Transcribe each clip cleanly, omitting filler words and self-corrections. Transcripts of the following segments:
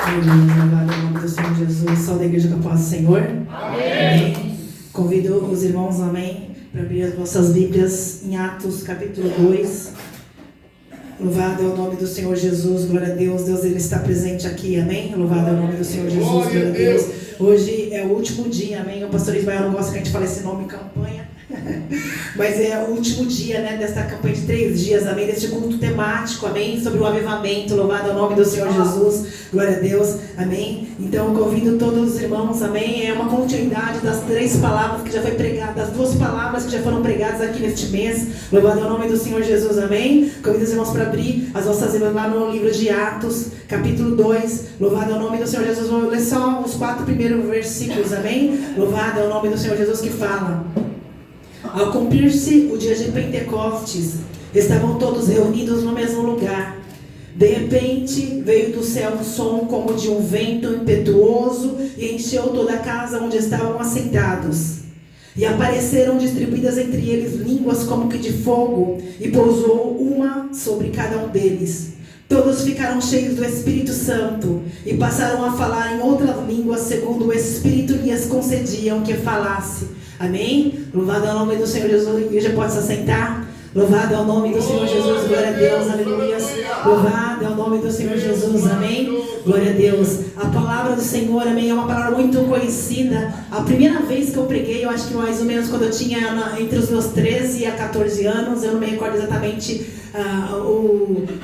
Louvado o nome do Senhor Jesus. Só da igreja com a paz do Senhor. Amém. Convido os irmãos, amém, para abrir as vossas Bíblias em Atos capítulo 2. Louvado é o nome do Senhor Jesus, glória a Deus. Deus, Ele está presente aqui, amém. Louvado é o nome do Senhor Jesus, glória a Deus. Hoje é o último dia, amém. O pastor Ismael não gosta que a gente fale esse nome, campanha. Mas é o último dia, né, desta campanha de 3 dias, amém, deste culto temático, amém, sobre o avivamento. Louvado é o nome do Senhor Jesus, glória a Deus, amém. Então eu convido todos os irmãos, amém, é uma continuidade das 3 palavras que já foi pregada, das 2 palavras que já foram pregadas aqui neste mês. Louvado é o nome do Senhor Jesus, amém. Convido os irmãos para abrir as vossas Bíblias lá no livro de Atos, capítulo 2, louvado é o nome do Senhor Jesus. Vou ler só os 4 primeiros versículos, amém. Louvado é o nome do Senhor Jesus, que fala: ao cumprir-se o dia de Pentecostes, estavam todos reunidos no mesmo lugar. De repente, veio do céu um som como de um vento impetuoso e encheu toda a casa onde estavam assentados. E apareceram distribuídas entre eles línguas como que de fogo, e pousou uma sobre cada um deles. Todos ficaram cheios do Espírito Santo e passaram a falar em outras línguas, segundo o Espírito lhes concediam que falasse. Amém? Louvado é o nome do Senhor Jesus. A igreja pode se assentar. Louvado é o nome do Senhor Jesus. Glória a Deus, aleluia. Louvado é o nome do Senhor Jesus, amém. Glória a Deus. A palavra do Senhor, amém, é uma palavra muito conhecida. A primeira vez que eu preguei, eu acho que mais ou menos quando eu tinha entre os meus 13 a 14 anos, eu não me recordo exatamente.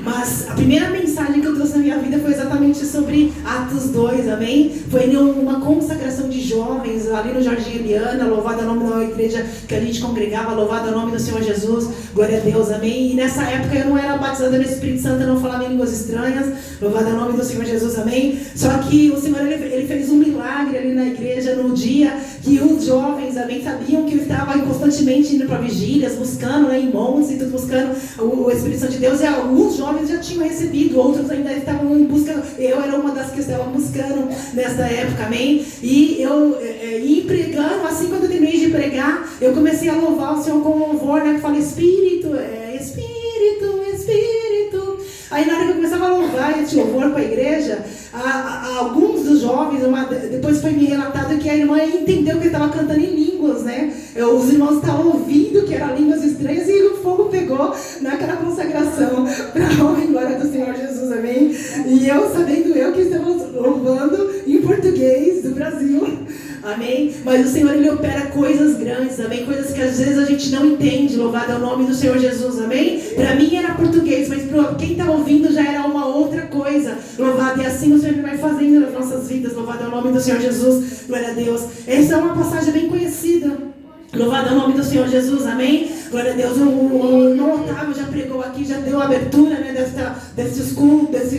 Mas a primeira mensagem que eu trouxe na minha vida foi exatamente sobre Atos 2, amém? Foi em uma consagração de jovens ali no Jardim Eliana. Louvado é o nome da igreja que a gente congregava. Louvado é o nome do Senhor Jesus, glória a Deus, amém? E nessa época eu não era batizada no Espírito Santo, eu não falava em línguas estranhas. Louvado é o nome do Senhor Jesus, amém? Só que o Senhor, ele fez um milagre ali na igreja no dia que os jovens, amém, sabiam que eu estava constantemente indo para vigílias, buscando, né, em montes e tudo, buscando o Espírito Santo de Deus. E alguns jovens já tinham recebido, outros ainda estavam em busca. Eu era uma das que estava buscando nessa época, amém? E eu ia pregando, assim, quando eu terminei de pregar, eu comecei a louvar o Senhor com louvor, né, que fala Espírito, Espírito, Espírito. Aí na hora que eu começava a louvar esse louvor para a igreja, alguns dos jovens, depois foi me relatado que a irmã entendeu que ele estava cantando em línguas, né? Os irmãos estavam ouvindo que eram línguas estranhas e o fogo pegou naquela consagração para a honra e glória do Senhor Jesus, amém? E eu, sabendo que estamos louvando em português do Brasil, amém? Mas o Senhor, Ele opera coisas grandes, amém? Coisas que às vezes a gente não entende. Louvado é o nome do Senhor Jesus, amém? Para mim era português, mas para quem está ouvindo já era uma outra coisa. Louvado, e assim o Senhor vai fazendo nas nossas vidas. Louvado é o nome do Senhor Jesus, glória a Deus. Essa é uma passagem bem conhecida. Louvado é o nome do Senhor Jesus, amém? Glória a Deus. O irmão Otávio já pregou aqui, já deu a abertura, né, desse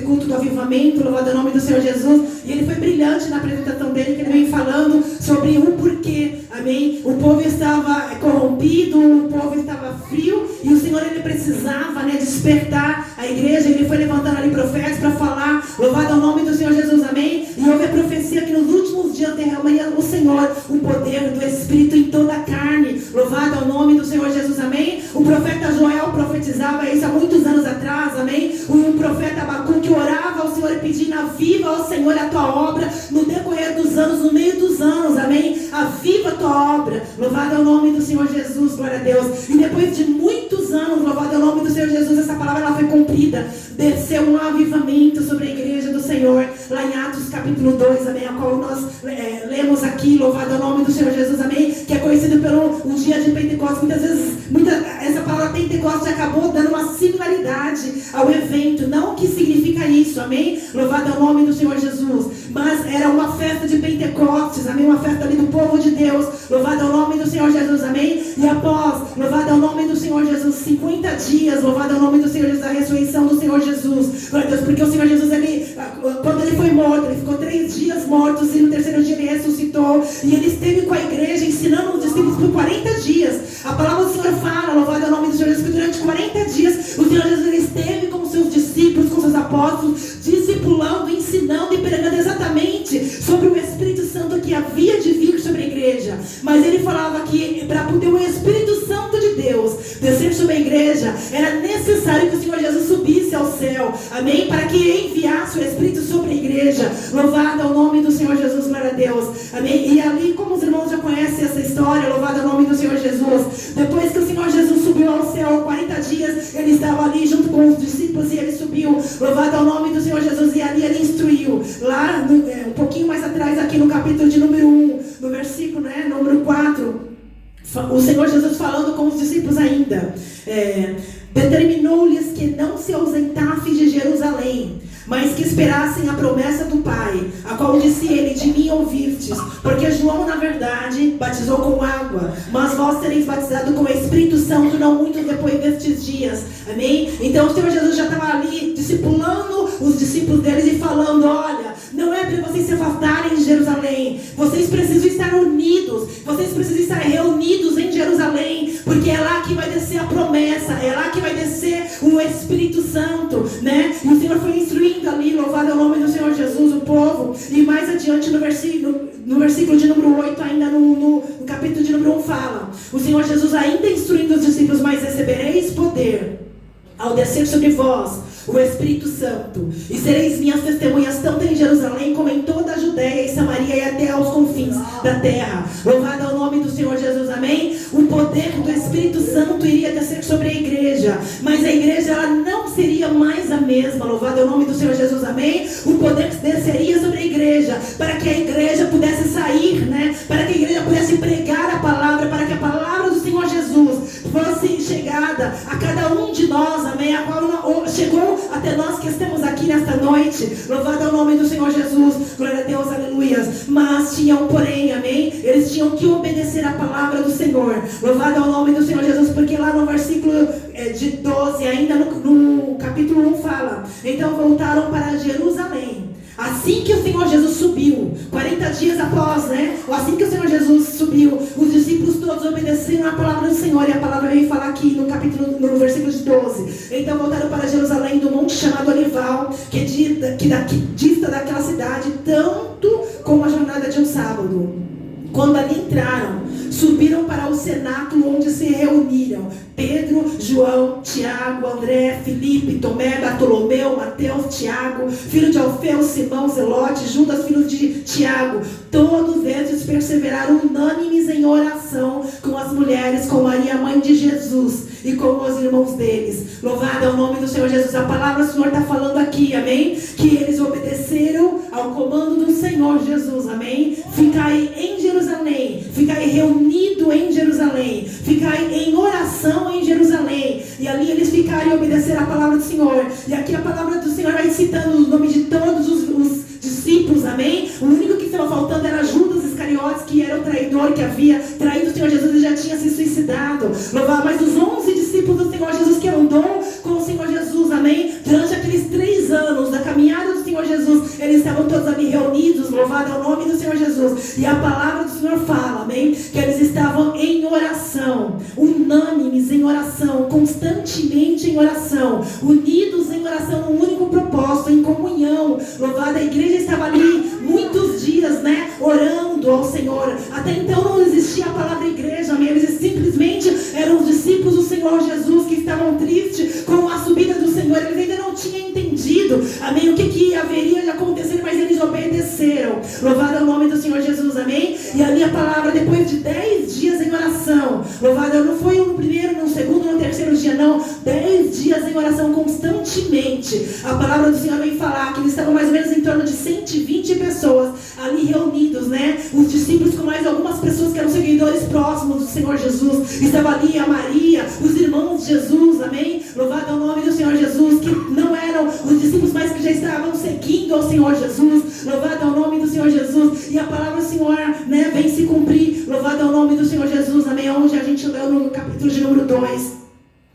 culto do avivamento. Louvado é o nome do Senhor Jesus. E ele foi brilhante na apresentação dele, que ele vem falando sobre o porquê, amém? O povo estava corrompido, o povo estava frio, e o Senhor, ele precisava, né, despertar a igreja. Ele foi levantando ali profetas para falar. Louvado é o nome do Senhor Jesus, amém? E houve a profecia que nos últimos dias derramaria o Senhor o poder do Espírito em toda a carne. Louvado é o nome do Senhor Jesus, amém? O profeta Joel profetizava isso há muitos anos atrás, amém? O profeta Abacuque orava ao Senhor pedindo: aviva ao Senhor a tua obra no decorrer dos anos, no meio dos anos, amém? Aviva a tua obra. Louvado é o nome do Senhor Jesus, glória a Deus. E depois de muitos anos, louvado é o nome do Senhor Jesus, essa palavra ela foi cumprida. Desceu um avivamento sobre a igreja do Senhor, lá em Atos capítulo 2, amém? A qual nós lemos aqui, louvado é o nome do Senhor Jesus, amém? Que é conhecido pelo um dia de Pentecostes. Muitas vezes, essa palavra Pentecostes acabou dando uma similaridade ao evento. Não o que significa isso, amém? Louvado é o nome do Senhor Jesus. Mas era uma festa de Pentecostes, amém? Uma festa ali do povo de Deus. Louvado é o nome do Senhor Jesus, amém? E após, louvado é o nome do Senhor Jesus, 50 dias, louvado é o nome do Senhor Jesus, a ressurreição do Senhor Jesus. Glória a Deus, porque o Senhor Jesus, quando ele foi morto, ele ficou 3 dias mortos, e no 3º dia ele ressuscitou, e ele esteve com a igreja ensinando os discípulos por 40 dias. A palavra do Senhor fala, louvado é o nome do Senhor Jesus, que durante 40 dias o Senhor Jesus, ele esteve com os seus discípulos, com os seus apóstolos, discipulando, ensinando e pregando exatamente sobre o Espírito Santo que havia de vir sobre a igreja. Mas ele falava que para poder o Espírito Santo de Deus descer sobre a igreja, era necessário que o Senhor Jesus subisse ao céu. amém, para que enviasse o Espírito sobre a igreja. Louvado é o nome do Senhor Jesus, glória a Deus, amém. E ali, como os irmãos já conhecem essa história, louvado é o nome do Senhor Jesus. Depois que o Senhor Jesus subiu ao céu, 40 dias, ele estava ali junto com os discípulos e ele subiu, louvado é o nome do Senhor Jesus, e ali ele instruiu. Lá, um pouquinho mais atrás, aqui no capítulo de número 1, no versículo, número 4, o Senhor Jesus falando com os discípulos ainda, determinou-lhes que não se ausentassem de Jerusalém, mas que esperassem a promessa do Pai, a qual disse ele: de mim ouvistes, porque João na verdade batizou com água, mas vós sereis batizados com o Espírito Santo não muito depois destes dias, amém? Então o Senhor Jesus já estava ali discipulando os discípulos deles e falando: olha, não é para vocês se afastarem de Jerusalém, vocês precisam estar unidos, vocês precisam estar reunidos em Jerusalém, porque é lá que vai descer a promessa, é lá que vai descer o Espírito Santo, né? E o Senhor foi instruindo ali, louvado é o nome do Senhor Jesus, o povo. E mais adiante no versículo de número 8, ainda no capítulo de número 1, fala: o Senhor Jesus ainda instruindo os discípulos: mas recebereis poder ao descer sobre vós o Espírito Santo, e sereis minhas testemunhas tanto em Jerusalém como em toda a Judéia e Samaria e até aos confins da terra. Louvado é o nome do Senhor Jesus, amém? O poder do Espírito Santo iria descer sobre a igreja, mas a igreja ela não seria mais a mesma. Louvado é o nome do Senhor Jesus, amém? O poder desceria sobre a igreja, para que a igreja pudesse sair, né? Para que a igreja pudesse pregar a palavra, para que a palavra do Senhor Jesus fosse chegada a cada um de nós, amém? A qual chegou até nós que estamos aqui nesta noite. Louvado é o nome do Senhor Jesus, glória a Deus, aleluias. Mas tinham, porém, amém, eles tinham que obedecer a palavra do Senhor. Louvado é o nome do Senhor Jesus, porque lá no versículo de 12, ainda no capítulo 1 fala: então voltaram para Jerusalém. Assim que o Senhor Jesus subiu, 40 dias após, né? Ou assim que o Senhor Jesus subiu, os discípulos todos obedeceram a palavra do Senhor. E a palavra vem falar aqui no versículo de 12. Então voltaram para Jerusalém, do monte chamado Olival, que dista daquela cidade, tanto como a jornada de um sábado. Quando ali entraram, subiram para o cenáculo onde se reuniram Pedro, João, Tiago, André, Filipe, Tomé, Bartolomeu, Mateus, Tiago, filho de Alfeu, Simão, Zelote, Judas, filho de Tiago. Todos eles perseveraram unânimes em oração com as mulheres, com Maria, mãe de Jesus, e com os irmãos deles. Louvado é o nome do Senhor Jesus. A palavra do Senhor está falando aqui, amém? Que eles obedeceram ao comando do Senhor Jesus, amém? Ficai em Jerusalém, ficai reunido em Jerusalém, ficai em oração em Jerusalém. E ali eles ficaram e obedeceram a palavra do Senhor. E aqui a palavra do Senhor vai citando o nome de todos os discípulos, amém? O único que estava faltando era Judas Iscariotes, que era o traidor, que havia traído o Senhor Jesus e já tinha se suicidado. Louvado, mas os 11 discípulos do Senhor Jesus que andou com o Senhor Jesus, amém? Durante aqueles 3 anos da caminhada do Senhor Jesus, eles estavam todos ali reunidos, louvado é o nome do Senhor Jesus. E a palavra do Senhor fala, amém? Que eles estavam em oração, unânimes em oração, constantemente em oração, unidos em oração, num único propósito, em comunhão. Louvado, a igreja estava ali muitos dias, né? Orando ao Senhor. Até então não existia a palavra igreja, amém? Eles simplesmente eram os discípulos do Senhor Jesus que estavam tristes com a subida do Senhor. Eles ainda não tinham entendido, amém, o que haveria de acontecer, mas eles obedeceram. Louvado é o nome do Senhor Jesus, amém? E ali a palavra, depois de 10 dias em oração, louvado, não foi no primeiro, no segundo, no terceiro dia, não, 10 dias em oração constantemente. A palavra do Senhor vem falar que eles estavam mais ou menos em torno de 120 pessoas ali reunidos, né? Os discípulos com mais algumas pessoas que eram seguidores próximos do Senhor Jesus. Estava ali a Maria, os irmãos de Jesus, amém? Louvado é o nome do Senhor Jesus, que não eram os discípulos, mas que já estavam seguindo ao Senhor Jesus. Louvado é o nome do Senhor Jesus. E a palavra do Senhor, né, vem se cumprir. Louvado é o nome do Senhor Jesus, amém? Onde a gente leu no capítulo de número 2.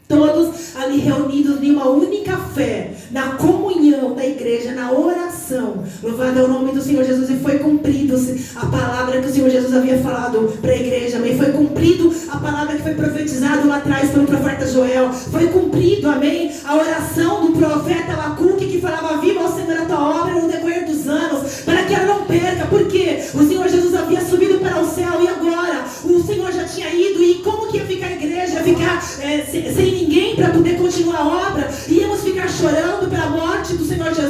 Todos ali reunidos em uma única fé, na comunhão da igreja, na oração. Louvado é o nome do Senhor Jesus. E foi cumprido a palavra que o Senhor Jesus havia falado para a igreja, amém? Foi cumprido a palavra que foi profetizada lá atrás pelo profeta Joel. Foi cumprido, amém? A oração do profeta Abacuque, que falava: viva ao Senhor a tua obra no decorrer dos anos, para que ela não perca. Porque o Senhor Jesus havia subido para o céu e agora o Senhor já tinha ido. E como que ia ficar a igreja? Ia ficar sem ninguém para poder continuar a obra? Íamos ficar chorando pela morte do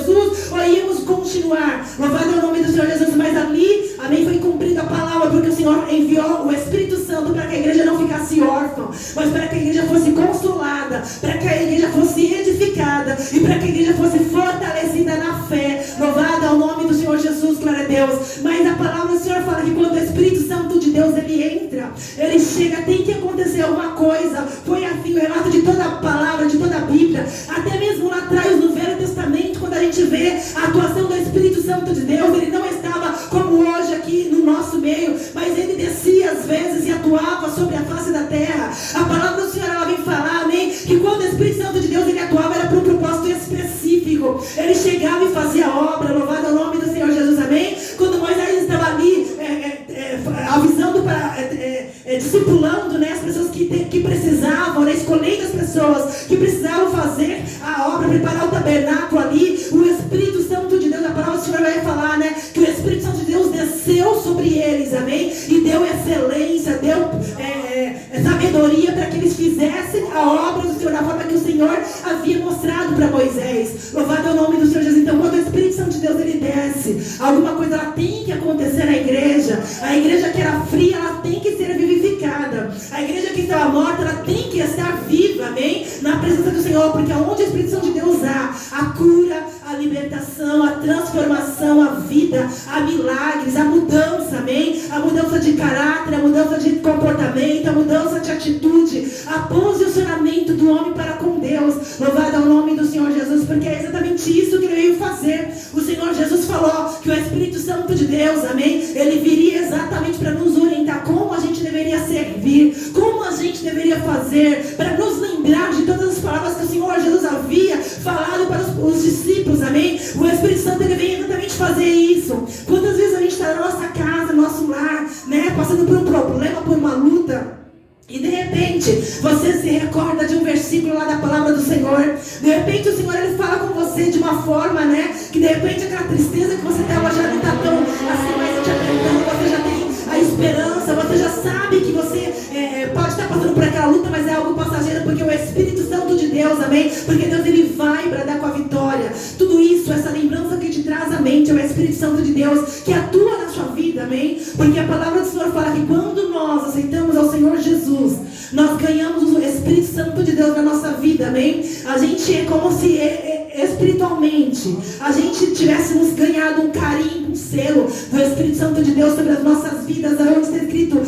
Jesus, ou íamos continuar. Louvado é o nome do Senhor Jesus. Mas ali, amém, foi cumprida a palavra, porque o Senhor enviou o Espírito Santo para que a igreja não ficasse órfã, mas para que a igreja fosse consolada, para que a igreja fosse edificada e para que a igreja fosse fortalecida na fé. Louvado é o nome do Senhor Jesus, glória a Deus. Mas a palavra do Senhor fala que quando o Espírito Santo de Deus ele entra, ele chega, tem que acontecer alguma coisa. Foi assim o relato de toda a palavra, de toda a Bíblia, até mesmo lá atrás no Velho Testamento, quando a gente vê a atuação do Espírito Santo de Deus, ele não estava como hoje aqui no nosso meio, mas ele descia às vezes e atuava sobre a face da terra. A palavra do Senhor ela vem falar, amém, que quando o Espírito Santo de Deus ele atuava era para um propósito específico. Ele chegava e fazia obra. Louvado é o nome do Senhor Jesus, amém. Quando Moisés estava ali avisando para discipulando, né, as pessoas que precisavam, né, escolhendo as pessoas que precisavam fazer a obra, preparar o tabernáculo ali, o Espírito Santo de Deus, a palavra do Senhor vai falar, né, que o Espírito Santo de Deus desceu sobre eles, amém, e deu excelência, deu sabedoria para que eles fizessem a obra do Senhor da forma que o Senhor havia mostrado para Moisés. Louvado é o nome do Senhor Jesus. Então, quando o Espírito Santo de Deus ele desce, alguma coisa ela tem que acontecer na igreja. A igreja que era fria, ela tem que ser vivificada. A igreja que estava morta, ela tem que estar viva, amém, na presença do Senhor, porque onde o Espírito Santo de Deus há, a cura, a libertação, a transformação, a vida, a milagres, a mudança, amém, a mudança de caráter, a mudança de comportamento, a mudança de atitude, a posicionamento do homem para com Deus. Louvado é o nome do Senhor Jesus, porque é exatamente isso que ele veio fazer. O Senhor Jesus falou que o Espírito Santo de Deus, amém, ele viria exatamente para nos orientar como a gente deveria servir, como a gente deveria fazer, para nos lembrar de todas as palavras que o Senhor Jesus havia falado para os discípulos, amém. O Espírito Santo ele vem exatamente fazer isso. Quantas vezes a gente está na nossa casa, no nosso lar, né, passando por um problema, por uma luta, e de repente você se recorda de um versículo lá da palavra do Senhor. De repente o Senhor ele fala com você de uma forma, né, que de repente aquela tristeza que você estava já não está tão assim mais te afetando. Você já tem a esperança, você já sabe que você pode estar passando por aquela luta, mas é algo passageiro, porque o Espírito Santo de Deus, amém, porque Deus ele vai bradar com a vitória. Tudo isso, essa lembrança que te traz à mente é o Espírito Santo de Deus que atua na sua vida, amém, porque a palavra do Senhor fala que quando nós aceitamos ao Senhor Jesus, nós ganhamos o Espírito Santo de Deus na nossa vida, amém. A gente é como se espiritualmente a gente tivéssemos ganhado um carimbo, um selo do Espírito Santo de Deus sobre as nossas vidas, onde está escrito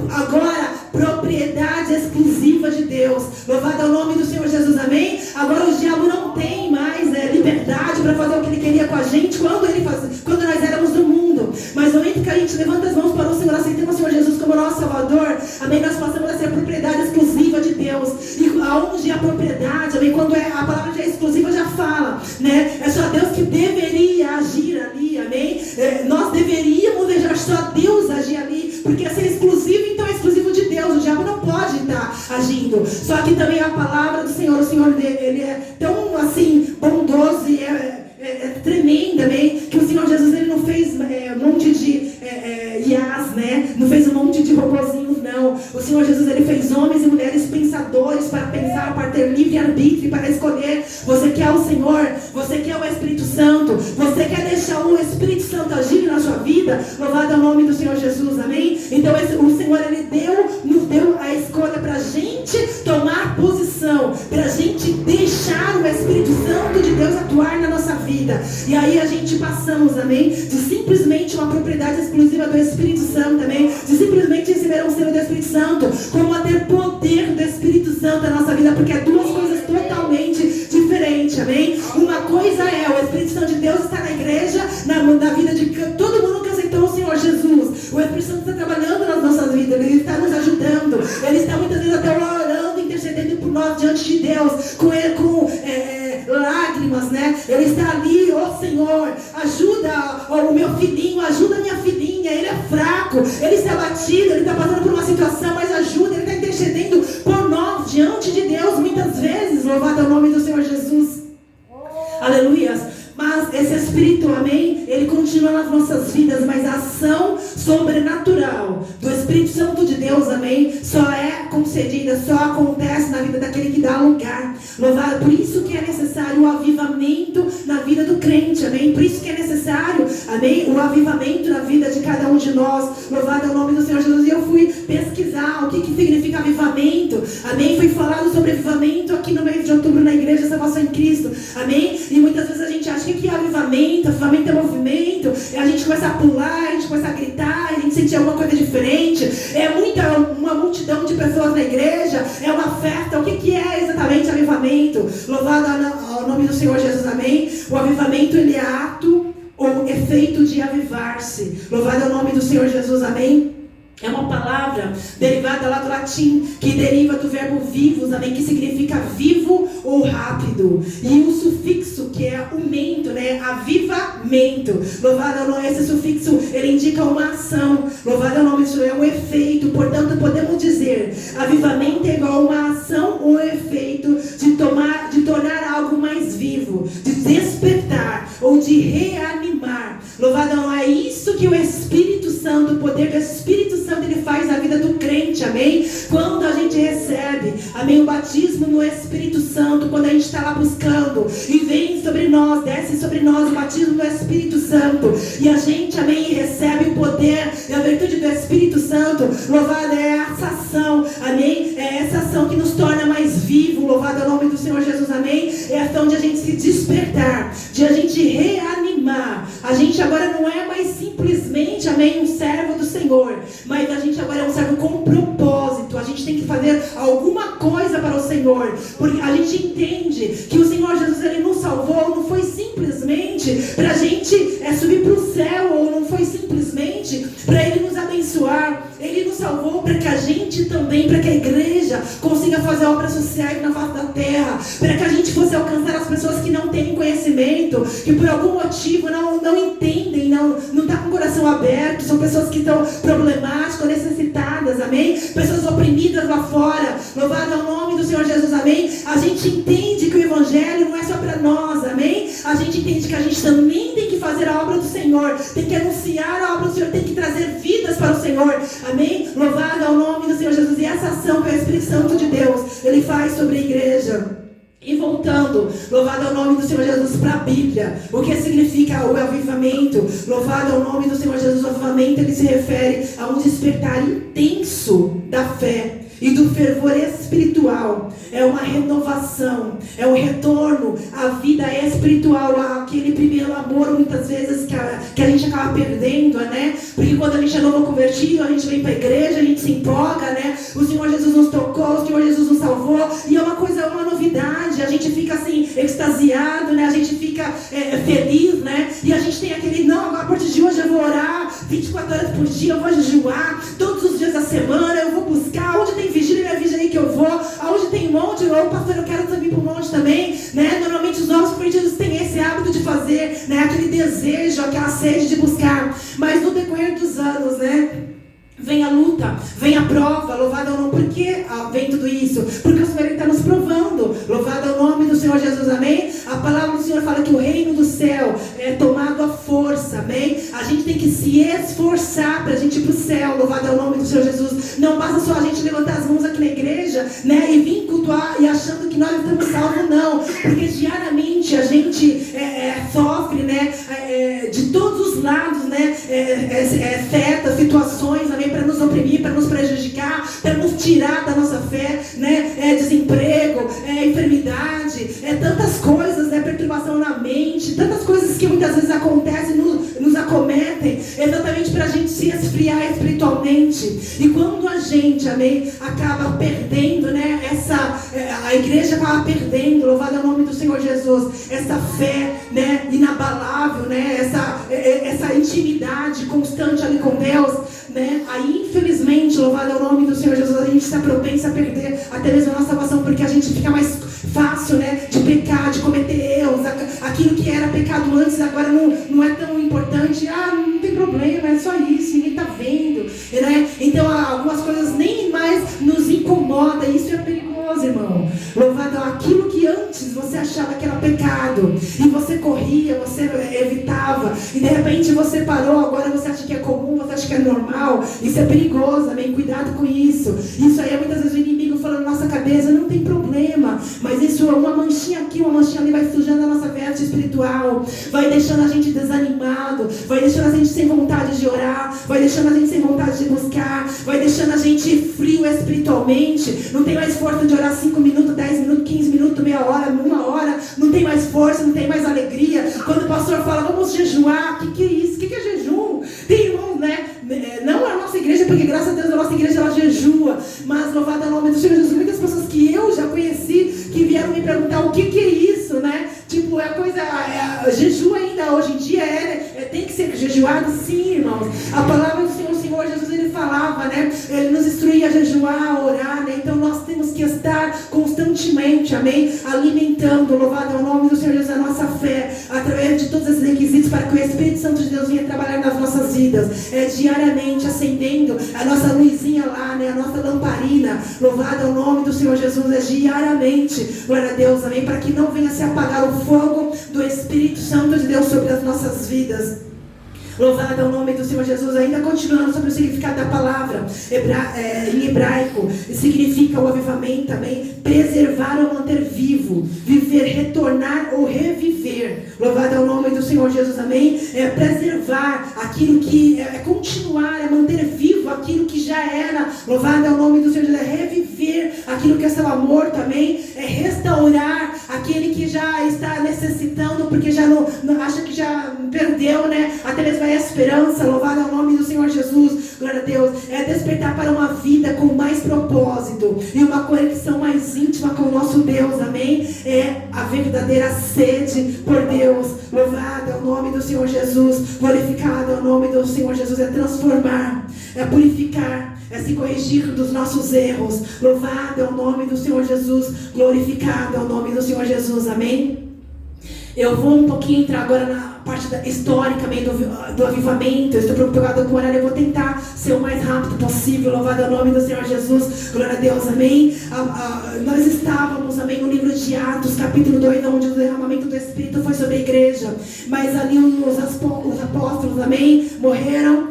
agora propriedade exclusiva de Deus. Louvado é o nome do Senhor Jesus, amém. Agora o diabo não tem mais liberdade para fazer o que ele queria com a gente quando nós éramos do mundo. Mas no momento que a gente levanta as mãos para o Senhor, aceitamos o Senhor Jesus como nosso Salvador, amém, nós passamos a ser propriedade exclusiva de Deus. E aonde a propriedade, amém, quando a palavra já é exclusiva, já fala, né, é só Deus que deveria agir ali, amém. Nós deveríamos deixar só Deus agir ali, porque ser exclusivo, então é exclusivo de Deus. O diabo não pode estar agindo. Só que também a palavra do Senhor, o Senhor ele é tão assim bondoso e é tremenda, amém, que o Senhor Jesus ele não fez um monte de IAs, né, não fez um monte de robozinhos, não. O Senhor Jesus ele fez homens e mulheres pensadores para pensar, para ter livre-arbítrio, para escolher. Você quer o Senhor, você quer o Espírito Santo, você quer deixar o Espírito Santo agir na sua vida. Louvado é o nome do Senhor Jesus, amém. Então o Senhor ele nos deu a escolha para a gente tomar posição, para a gente deixar o Espírito Santo de Deus atuar na nossa vida. E aí a gente passamos, amém, de simplesmente uma propriedade exclusiva do Espírito Santo, amém, de simplesmente receber um selo do Espírito Santo, como a ter poder do Espírito Santo na nossa vida, porque é duas coisas totalmente diferentes, amém. Uma coisa é o Espírito Santo de Deus está na igreja, na vida de todo mundo que aceitou o Senhor Jesus. O Espírito Santo está trabalhando nas nossas vidas, ele está nos ajudando, ele está muitas vezes até orando, intercedendo por nós diante de Deus, com lágrimas, né? Ele está ali, ó Senhor, ajuda o meu filhinho, ajuda a minha filhinha, ele é fraco, ele está abatido, ele está passando por uma situação, mas ajuda, ele está intercedendo por nós diante de Deus muitas vezes. Louvado é o nome do Senhor Jesus. Aleluias. Mas esse Espírito, amém, ele continua nas nossas vidas, mas a ação sobrenatural do Espírito Santo de Deus, amém, só é concedida só acontece na vida daquele que dá lugar. Louvado, por isso que é necessário o avivamento na vida do crente, amém? Por isso que é necessário, amém, o avivamento na vida de cada um de nós. Louvado é o nome do Senhor Jesus. E eu fui pesquisar o que significa avivamento, amém? Fui falado sobre avivamento aqui no mês de outubro na Igreja Salvação em Cristo, amém? E muitas vezes a gente acha que é avivamento é movimento, e a gente começa a pular, a gente começa a gritar, a gente sentir alguma coisa diferente, uma multidão de pessoas na igreja, é uma festa. O que é exatamente avivamento? Louvado ao nome do Senhor Jesus, amém? O avivamento, ele é ato ou efeito de avivar-se. Louvado ao nome do Senhor Jesus, amém? É uma palavra derivada lá do latim, que deriva do verbo vivos, amém? Que significa vivo ou rápido. E o sufixo, que é o mento, né? Avivamento. Louvado ao nome, esse sufixo, ele indica uma ação. Louvado ao nome do Senhor, é um efeito. Portanto, podemos dizer, avivamento é igual a uma ação ou efeito de tornar algo mais vivo, de despertar ou de reanimar. Louvado ao nome, é isso que o Espírito Santo, o poder do Espírito Santo, ele faz na vida do crente, amém? Quando a gente recebe, amém, o batismo no Espírito Santo, quando a gente está lá buscando, e vem sobre nós, desce sobre nós o batismo do Espírito Santo, e a gente, amém, recebe o poder e a virtude do Espírito Santo. Louvado é essa ação, amém? É essa ação que nos torna mais vivo. Louvado é o nome do Senhor Jesus, amém? É a ação de a gente se despertar, de a gente reanimar. A gente agora não é mais simplesmente, amém, um servo do Senhor, mas a gente agora é um servo com propósito. A gente tem que fazer alguma coisa para o Senhor, porque a gente entende que o Senhor Jesus, ele nos salvou, não foi simplesmente para a gente subir para o céu, ou não foi simplesmente para Ele nos abençoar. Ele nos salvou para que a gente também, para que a igreja consiga fazer obras sociais na face da terra, para que a gente fosse alcançar as pessoas que não têm conhecimento, que por algum motivo não entendem, não estão com o coração aberto, são pessoas que estão problemáticas, necessitadas, amém? Pessoas oprimidas lá fora. Louvado é o nome do Senhor Jesus, amém? A gente entende que o Evangelho não é só para nós, amém? A gente entende que a gente também tem que fazer a obra do Senhor, tem que anunciar a obra do Senhor, tem que trazer vidas para o Senhor, amém? Louvado é o nome do Senhor Jesus. E essa ação que o Espírito Santo de Deus, ele faz sobre a igreja. E voltando, louvado é o nome do Senhor Jesus, para a Bíblia, o que significa o avivamento? Louvado é o nome do Senhor Jesus. O avivamento, ele se refere a um despertar intenso da fé e do fervor espiritual. É uma renovação, é um retorno à vida espiritual, aquele primeiro amor, muitas vezes, que a gente acaba perdendo, né? Porque quando a gente é novo convertido, a gente vem para a igreja, a gente se empolga, né? O Senhor Jesus nos tocou, o Senhor Jesus nos salvou, e é uma novidade, a gente fica assim, extasiado, né? A gente fica feliz, né? E a gente tem aquele, não, agora a partir de hoje eu vou orar 24 horas por dia, eu vou jejuar todos os dias da semana, eu vou buscar, onde tem vigília, minha vigília aí que eu vou, aonde tem monte, ou pastor, eu quero subir para o monte também, né? Normalmente os novos convertidos têm esse hábito de fazer, né? Aquele desejo, aquela sede de buscar, mas no decorrer dos anos, né? Vem a luta, vem a prova. Louvado é o nome. Por que vem tudo isso? Porque o Senhor está nos provando. Louvado é o nome do Senhor Jesus, amém? A palavra do Senhor fala que o reino do céu é tomado à força, amém? A gente tem que se esforçar para a gente ir para o céu. Louvado é o nome do Senhor Jesus. Não basta só a gente levantar as mãos aqui na igreja, né? E vir cultuar e achando que nós estamos salvos, não. Porque diariamente a gente sofre, né? De todos os lados, né? Setas, situações, amém? Para nos oprimir, para nos prejudicar, para nos tirar da nossa fé, né? Desemprego, enfermidade, tantas coisas, né? Perturbação na mente, tantas coisas que muitas vezes acontecem, nos acometem, exatamente para a gente se esfriar espiritualmente. E quando a gente, amém, acaba perdendo, né? A igreja acaba perdendo, louvado é o nome do Senhor Jesus, essa fé, né? Inabalável, né? Essa intimidade constante ali com Deus, né? Aí, infelizmente, louvado é o nome do Senhor Jesus, a gente está propenso a perder até mesmo a nossa salvação, porque a gente fica mais fácil, né? De pecar, de cometer erros. Aquilo que era pecado antes, agora não é tão importante. Não tem problema, é só isso, ninguém está vendo, né? Então, algumas coisas nem mais nos incomodam. Isso é perigoso, irmão. Louvado aquilo que antes você achava que era pecado, e você corria, você evitava, e de repente você parou, agora você acha que é comum, você acha que é normal. Isso é perigoso, amém? Cuidado com isso. Isso aí muitas vezes o inimigo falando na nossa cabeça, não tem problema. Mas isso, uma manchinha aqui, uma manchinha ali, vai sujando a nossa veste espiritual, vai deixando a gente desanimado, vai deixando a gente sem vontade de orar, vai deixando a gente sem vontade de buscar, vai deixando a gente frio espiritualmente. Não tem mais força de orar 5 minutos, 10 minutos, 15 minutos, meia hora, 1 hora. Não tem mais força, não tem mais alegria. Quando o pastor fala, vamos jejuar, o que é isso? O que é jejum? Tem irmãos, né? Não a nossa igreja, porque graças a Deus a nossa igreja ela jejua, mas louvado é o nome do Senhor Jesus. Muitas pessoas que eu já conheci, que vieram me perguntar o que é isso, né? Tipo, é coisa, jejum ainda hoje em dia tem que ser jejuado, sim, irmãos. A palavra do Senhor Jesus, ele falava, né? Ele nos instruía a jejuar, a orar, né? Então nós temos que estar constantemente, amém? Alimentando, louvado é o nome do Senhor Jesus, a nossa fé, através de todos esses requisitos, para que o Espírito Santo de Deus venha trabalhar nas nossas vidas, diariamente, acendendo a nossa luzinha lá, né? A nossa lamparina, louvado é o nome do Senhor Jesus, diariamente, glória a Deus, amém? Para que não venha se apagar o fogo do Espírito Santo de Deus sobre as nossas vidas. Louvado é o nome do Senhor Jesus. Ainda continuando sobre o significado da palavra em hebraico, significa o avivamento também, preservar ou manter vivo, viver, retornar ou reviver. Louvado é o nome do Senhor Jesus, amém? É preservar aquilo que é continuar, é manter vivo aquilo que já era. Louvado é o nome do Senhor Jesus, é reviver aquilo que estava morto, amém? É restaurar aquele que já está necessitando, porque já não acha que já perdeu, né? Até mesmo a esperança. Louvado é o nome do Senhor Jesus, glória a Deus. É despertar para uma vida com mais propósito e uma conexão mais íntima com o nosso Deus, amém? É a verdadeira sede por Deus. Louvado é o nome do Senhor Jesus, glorificado é o nome do Senhor Jesus. É transformar, é purificar, é se corrigir dos nossos erros. Louvado é o nome do Senhor Jesus, glorificado é o nome do Senhor Jesus, amém? Eu vou um pouquinho entrar agora na parte histórica também do avivamento. Eu estou preocupada com o horário, eu vou tentar ser o mais rápido possível. Louvado é o nome do Senhor Jesus, glória a Deus, amém? Nós estávamos, amém, no livro de Atos, capítulo 2, onde o derramamento do Espírito foi sobre a igreja. Mas ali os apóstolos, amém, morreu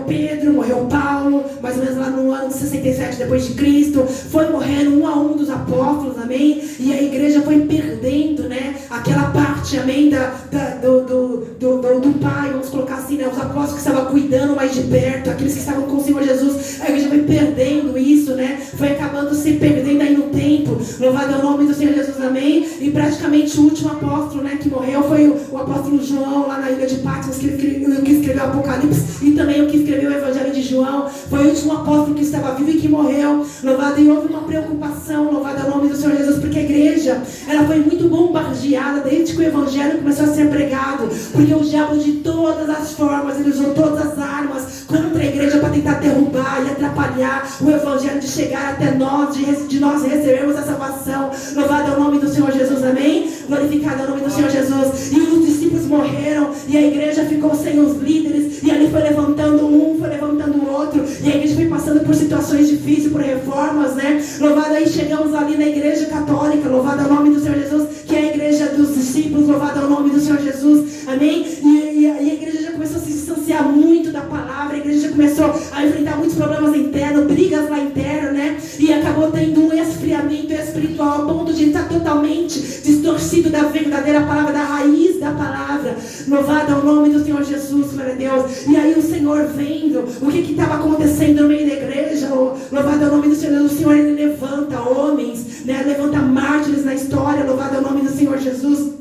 Pedro, morreu Paulo, mais ou menos lá no ano 67 depois de Cristo. Foi morrendo um a um dos apóstolos, amém? E a igreja foi perdendo, né, aquela parte, amém, do Pai, vamos colocar assim, né? Os apóstolos que estavam cuidando mais de perto, aqueles que estavam com o Senhor Jesus, a igreja foi perdendo isso, né? Foi acabando se perdendo aí no tempo. Louvado é o nome do Senhor Jesus, amém? E praticamente o último apóstolo, né, que morreu foi o apóstolo João, lá na ilha de Patmos, que escreveu o Apocalipse, e também o que escreveu o Evangelho de João. Foi o último apóstolo que estava vivo e que morreu. Louvado, e houve uma preocupação, louvado é o nome do Senhor Jesus, porque a igreja, ela foi muito bombardeada desde que o Evangelho começou a ser pregado, porque o diabo de todas as formas, ele usou todas as armas contra a igreja para tentar derrubar e atrapalhar o Evangelho de chegar até nós, de nós recebermos a salvação. Louvado é o nome do Senhor Jesus, amém? Glorificado é o nome do Senhor Jesus. E os discípulos morreram, e a igreja ficou sem os líderes, e ali foi levantando um, foi levantando o outro, e a igreja foi passando por situações difíceis, por reformas, né? Louvado, aí chegamos ali na igreja católica, louvado é o nome do Senhor Jesus, que é a igreja dos discípulos, louvado é o nome do Senhor Jesus, amém? E a igreja já começou a se distanciar muito da palavra, a igreja já começou a enfrentar muitos problemas internos, brigas lá internas, né? E acabou tendo um esfriamento espiritual, ao ponto de estar totalmente distorcido da verdadeira palavra, da raiz da palavra. Louvado é o nome do Senhor Jesus, glória a Deus. E aí o Senhor vendo o que estava acontecendo no meio da igreja, louvado é o nome do Senhor, o Senhor, ele levanta homens, né? Levanta mártires na história, louvado é o nome do Senhor Jesus,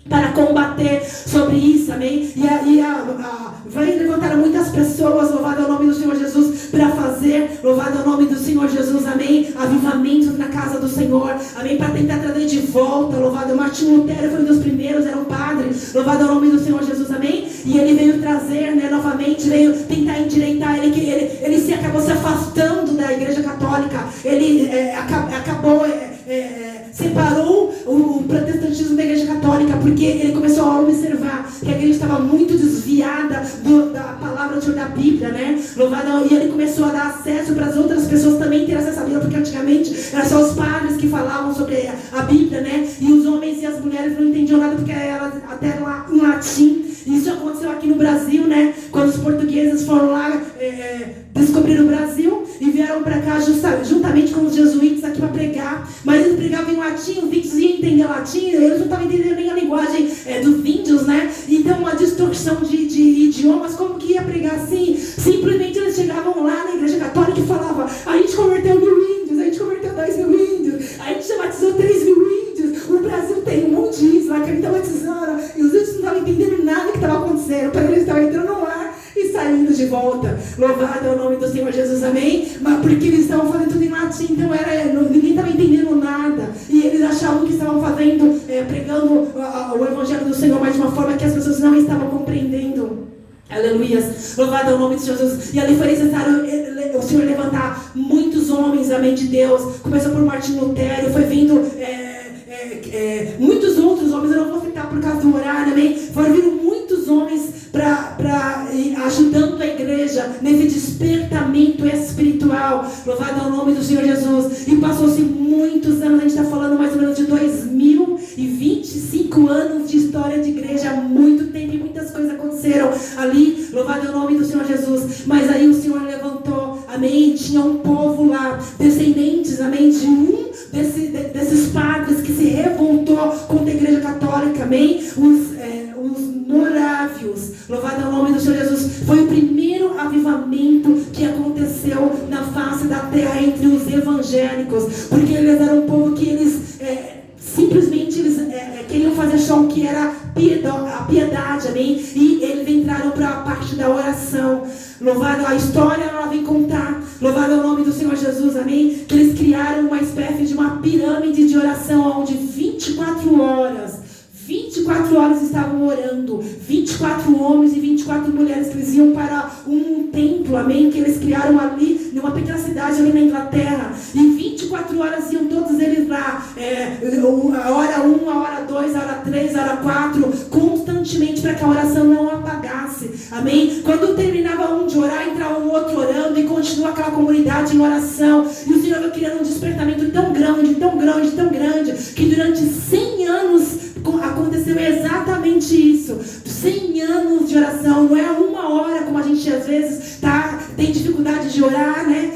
para combater sobre isso, amém? Vai levantar muitas pessoas, louvado é o nome do Senhor Jesus, para fazer, louvado é o nome do Senhor Jesus, amém? Avivamento na casa do Senhor, amém? Para tentar trazer de volta, louvado é o Martinho Lutero, foi um dos primeiros, era um padre, louvado é o nome do Senhor Jesus, amém? E ele veio trazer, né, novamente, veio tentar endireitar, ele se acabou se afastando da igreja católica, ele acabou... separou o protestantismo da igreja católica, porque ele começou a observar que a igreja estava muito desviada da palavra da Bíblia, né? Louvado, e ele começou a dar acesso para as outras pessoas também terem acesso à Bíblia, porque antigamente eram só os padres que falavam sobre a Bíblia, né? E os homens e as mulheres não entendiam nada, porque era até lá em latim. Isso aconteceu aqui no Brasil, né? Quando os portugueses foram lá descobrir o Brasil, e vieram para cá juntamente com os jesuítas aqui para pregar, mas eles pregavam em latim, os índios iam entender latim, eles não estavam entendendo nem a linguagem dos índios, né? Então uma distorção de idiomas, como que ia pregar assim? Simplesmente eles chegavam lá na igreja católica e falavam: a gente converteu 1000 índios, a gente converteu 2.000 índios, a gente batizou 3.000 índios, o Brasil tem um monte de índios lá que a gente está batizando, e os índios não estavam entendendo nada que estava acontecendo, para eles estavam entrando no mar e saindo de volta. Louvado é o nome do Senhor Jesus, amém? Mas porque eles estavam fazendo tudo em latim, então ninguém estava entendendo nada, e eles achavam que estavam fazendo, pregando o evangelho do Senhor, mas de uma forma que as pessoas não estavam compreendendo. Aleluias, louvado é o nome de Jesus. E ali foi necessário o Senhor levantar muitos homens, amém, de Deus. Começou por Martim Lutero, foi vindo muitos outros homens, eu não vou citar por causa do horário, amém. Foram vindo muitos homens para ajudando a igreja nesse despertamento espiritual. Louvado é o nome do Senhor Jesus. E passou-se muitos anos, a gente está falando mais ou menos de 2025 anos de história de igreja, muito tempo e muitas coisas aconteceram ali. Louvado é o nome do Senhor Jesus. Mas aí o Senhor levantou, amém, tinha um povo lá, descendentes, amém, de desses padres que se revoltou contra a igreja católica, amém, os morávios. Louvado é o nome do Senhor Jesus. Foi o primeiro avivamento que aconteceu na face da terra entre os evangélicos, porque eles eram um povo que eles simplesmente queriam fazer show, que era a piedade, amém? E eles entraram para a parte da oração. Louvado, a história ela vem contar, louvado é o nome do Senhor Jesus, amém? Que eles criaram uma espécie de uma pirâmide de oração, onde 24 horas estavam orando, 24 homens e 24 mulheres que eles iam para um templo, amém? Que eles criaram ali, numa pequena cidade ali na Inglaterra, e 24 horas iam todos eles lá, a hora 1, a hora 2, a hora 3, a hora 4, constantemente, para que a oração não apagasse, amém? Quando terminava um de orar, entrava um outro orando, e continua aquela comunidade em oração, e o Senhor vai criando um despertamento tão grande, tão grande, tão grande, que durante 100 anos aconteceu exatamente isso. 100 anos de oração, não é uma hora como a gente às vezes tem dificuldade de orar, né?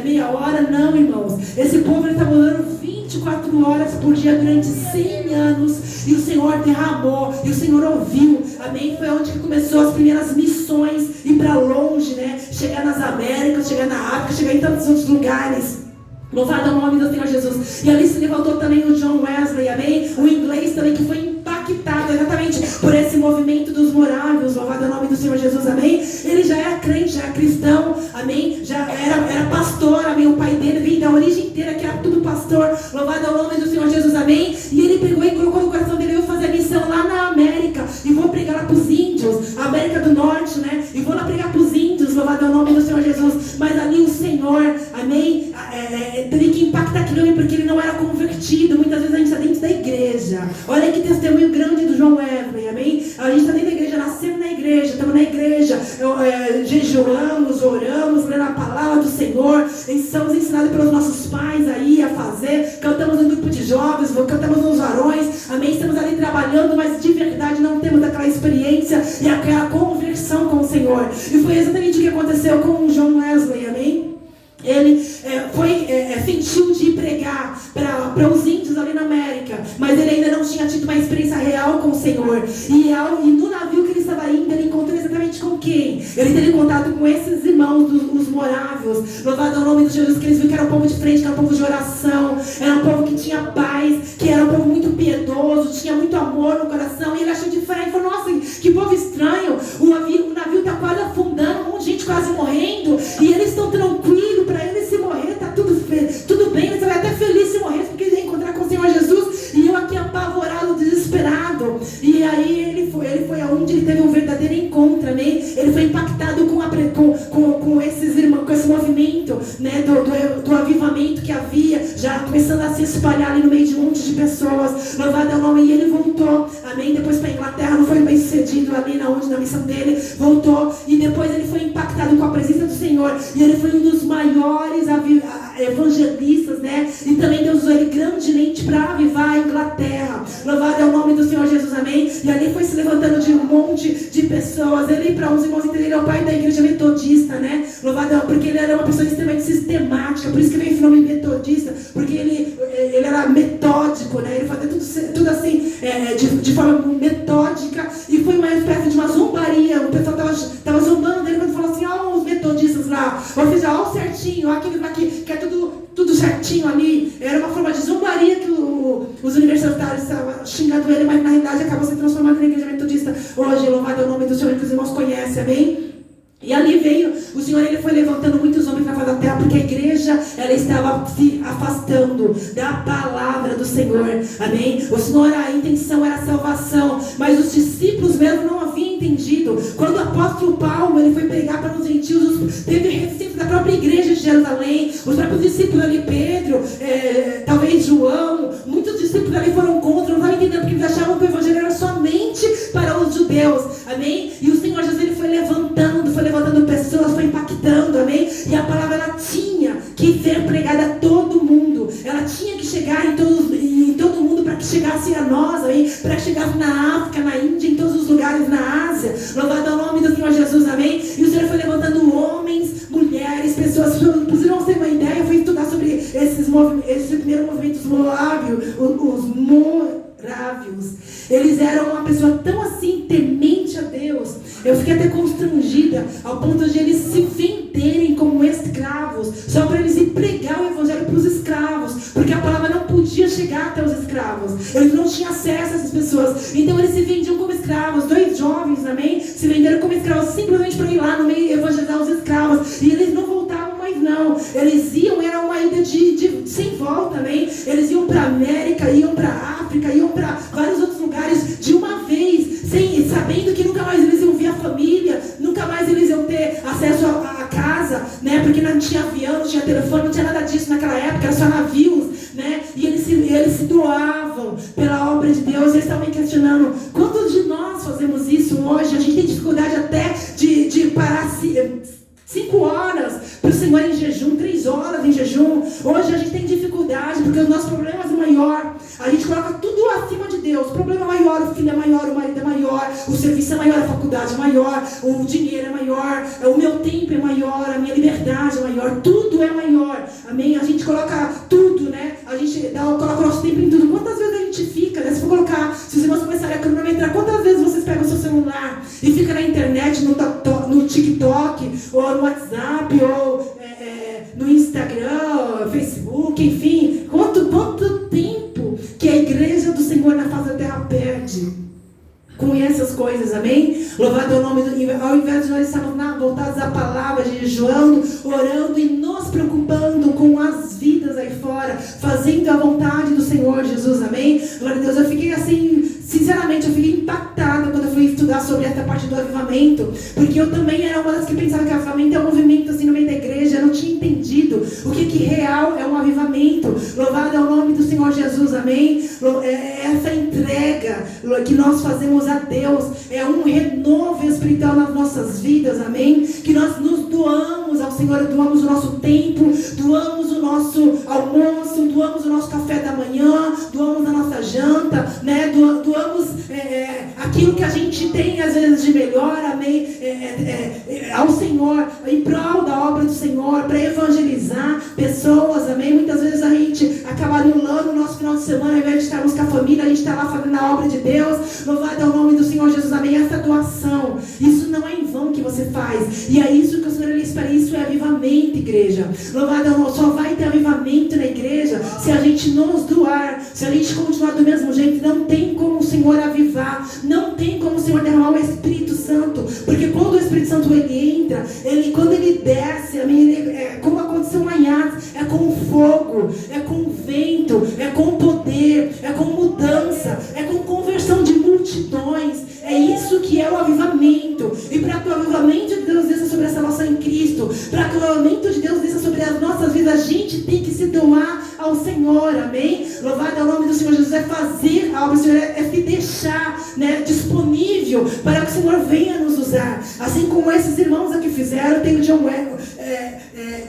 Meia hora, não, irmãos. Esse povo estava orando 24 horas por dia durante 100 anos, e o Senhor derramou, e o Senhor ouviu, amém? Foi onde que começou as primeiras missões, ir para longe, né? Chegar nas Américas, chegar na África, chegar em tantos outros lugares. Louvado é o nome do Senhor Jesus. E ali se levantou também o John Wesley, amém? O inglês também, que foi impactado exatamente por esse movimento dos morávios. Louvado é o nome do Senhor Jesus, amém? Ele já era crente, já era cristão, amém? Já era pastor, amém? O pai dele veio da origem inteira, que era tudo pastor. Louvado é o nome do Senhor Jesus, amém? E ele pegou e colocou no coração dele: eu vou fazer a missão lá na América, e vou pregar lá para os índios, América do Norte, né? E vou lá pregar para os índios. Louvado é o nome do Senhor Jesus. Mas ali o Senhor, amém, teve que impactar aquele homem, porque ele não era convertido. Muitas vezes a gente está dentro da igreja. Olha que testemunho grande do John Wesley, amém? A gente está dentro da igreja, nascemos na igreja, estamos na igreja, jejuamos, oramos, lendo a palavra do Senhor, somos ensinados pelos nossos pais aí a fazer, cantamos no grupo de jovens, cantamos nos varões, amém? Estamos ali trabalhando, mas de verdade não temos aquela experiência e aquela conversão com o Senhor. E foi exatamente o que aconteceu com o John Wesley, amém? Ele sentiu de pregar para os índios ali na América, mas ele ainda não tinha tido uma experiência real com o Senhor. E no navio que ele estava indo, ele encontrou exatamente com quem? Ele teve contato com esses irmãos, os morávios. Louvado é o nome de Jesus, que eles viram que era um povo de frente, que era um povo de oração, era um povo que tinha paz, que era um povo muito piedoso, tinha muito amor no coração. E ele achou diferente, falou: nossa, que povo estranho, o navio está quase afundando, um monte de gente quase morrendo, e eles estão tranquilos. Para ele, se morrer, está tudo bem, ele vai até feliz se morrer, porque ele ia encontrar com o Senhor Jesus, e eu aqui apavorado, desesperado. E aí ele foi aonde ele teve um verdadeiro encontro, amém? Ele foi impactado com esses irmãos, com esse movimento, né, do avivamento que havia, já começando a se espalhar ali no meio de um monte de pessoas. Louvado é o nome. E ele voltou, amém? Depois para a Inglaterra, não foi bem sucedido ali na missão dele, voltou, e depois ele foi impactado com a presença do Senhor, e ele foi um dos maiores evangelistas, né? E também Deus usou ele grandemente para avivar a Inglaterra. Louvado é o nome do Senhor Senhor Jesus, amém? E ali foi se levantando de um monte de pessoas, ali para os irmãos entenderem, é o pai da igreja metodista, né? Louvado, porque ele era uma pessoa extremamente sistemática, por isso que veio o nome metodista, porque ele era metódico, né? Ele fazia tudo assim, de forma metódica, e foi uma espécie de uma zombaria. O pessoal estava zombando dele quando falou assim: ó, os metodistas lá, ou seja, ó, certinho, ó, aqueles lá que é tudo certinho ali. Era uma forma de zombaria que os universitários estavam xingando ele, mas na realidade acabou se transformando na igreja metodista. Hoje, louvado é o nome do Senhor, que os irmãos conhecem, amém? E ali veio, o Senhor, ele foi levantando muitos homens na face da terra, porque a igreja, ela estava se afastando da palavra do Senhor, amém? O Senhor, a intenção era a salvação, mas os discípulos mesmo não haviam entendido. Quando o apóstolo Paulo, ele foi pregar para os gentios, teve resistência da própria igreja de Jerusalém, os próprios discípulos ali, Pedro, talvez João, muitos discípulos ali foram contra, não estavam entendendo, porque eles achavam que o evangelho era somente para os judeus, amém? E o Senhor Jesus, ele foi levantando pessoas, foi impactando, amém? E a palavra, ela tinha que ser pregada a todo mundo, ela tinha que chegar em todo mundo, para que chegasse a nós, amém? Para que chegasse na África, na Índia, em todos os lugares, na Ásia, louvado é o nome do Senhor Jesus, amém? E o Senhor foi levantando homens, mulheres, pessoas, para os irmãos terem uma ideia, eu fui estudar sobre esse primeiro movimento, os morávios, eles eram uma pessoa tão assim, temente a Deus. Eu fiquei até constrangida, ao ponto de eles se venderem como escravos, só para eles ir pregar o evangelho para os escravos, porque a palavra não podia chegar até os escravos, eles não tinham acesso a essas pessoas, então eles se vendiam como escravos. 2 jovens, amém, se venderam como escravos, simplesmente para ir lá no meio evangelizar os escravos, e eles não voltavam mais não, eles iam, era uma ida sem volta, amém? Eles iam para a América, iam para a África, iam para vários outros lugares de uma vez, sabendo que nunca mais eles iam ver a família, nunca mais eles iam ter acesso a casa, né? Porque não tinha avião, não tinha telefone, não tinha nada disso naquela época, era só navios, né? E eles se doavam pela obra de Deus. Eles estavam questionando: quantos de nós fazemos isso hoje? A gente tem dificuldade até de parar 5 horas para o Senhor em jejum, 3 horas em jejum. Hoje a gente tem dificuldade porque os nossos problemas é maior. A gente coloca tudo acima de Deus. O problema é maior, o filho é maior, o marido é maior, o serviço é maior, a faculdade é maior, o dinheiro é maior, o meu tempo é maior, a minha liberdade é maior, tudo é maior, amém? A gente coloca tudo, né? A gente coloca o nosso tempo em tudo. Quantas vezes a gente fica, né? Se for colocar, se os irmãos começarem a cronometrar, quantas vezes vocês pegam o seu celular e fica na internet, no TikTok, ou no WhatsApp, ou no Instagram, Facebook, enfim, quanto tempo que a igreja do Senhor na face da terra perde com essas coisas, amém? Louvado é o nome ao invés de nós estarmos voltados à palavra, jejuando, orando e nos preocupando com as vidas aí fora, fazendo a vontade do Senhor Jesus, amém? Glória a Deus. Eu fiquei assim, sinceramente, eu fiquei impactada quando eu fui estudar sobre essa parte do avivamento, porque eu também era uma das que pensava que avivamento é um movimento assim no meio da igreja. Eu não tinha entendido o que real é um avivamento. Louvado é o nome do Senhor Jesus, amém? Essa entrega que nós fazemos a Deus é um renovo espiritual nas nossas vidas, amém? Que nós nos doamos ao Senhor, doamos o nosso tempo, doamos o nosso almoço, doamos o nosso café da manhã, doamos a nossa janta, né? Doamos aquilo que a gente tem às vezes de melhor, amém? Ao Senhor, em prol da obra do Senhor, para evangelizar pessoas, amém? Muitas vezes a gente acaba anulando o nosso final de semana, ao invés de estarmos com a família, a gente está lá fazendo a obra de Deus. Louvado é o nome do Senhor Jesus, amém? Essa doação, isso não é em vão que você faz, e é isso que o Senhor espera. Isso é avivamento, igreja. Louvado é o nome. Só vai ter avivamento na igreja se a gente nos doar, se a gente continuar do mesmo jeito. Não tem como o Senhor avivar, não tem como o Senhor derramar o Espírito Santo, porque quando o Espírito Santo ele entra, quando ele desce, amém, como aconteceu lá em Atos, é com fogo, é com vento, é com poder, é com mudança, é com conversão de multidões. É isso que é o avivamento. E para que o avivamento de Deus desça sobre a salvação em Cristo, para que o avivamento de Deus desça sobre as nossas vidas, a gente tem que se doar ao Senhor, amém? Louvado é o nome do Senhor Jesus. É fazer a obra do Senhor, é se deixar, né, disponível para que o Senhor venha nos usar. Assim como esses irmãos aqui fizeram. Tem o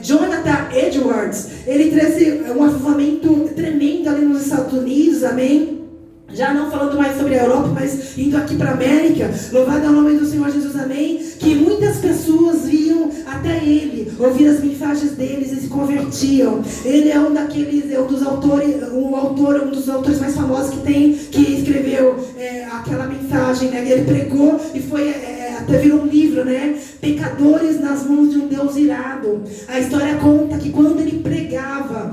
Jonathan Edwards. Ele trouxe um avivamento tremendo ali nos Estados Unidos, amém? Já não falando mais sobre a Europa, mas indo aqui para a América, louvado é o nome do Senhor Jesus, amém, que muitas pessoas vinham até ele, ouvir as mensagens deles e se convertiam. Ele é um dos autores mais famosos que escreveu aquela mensagem, né? Ele pregou e foi, até virou um livro, né? Pecadores nas mãos de um Deus irado. A história conta que quando ele pregava,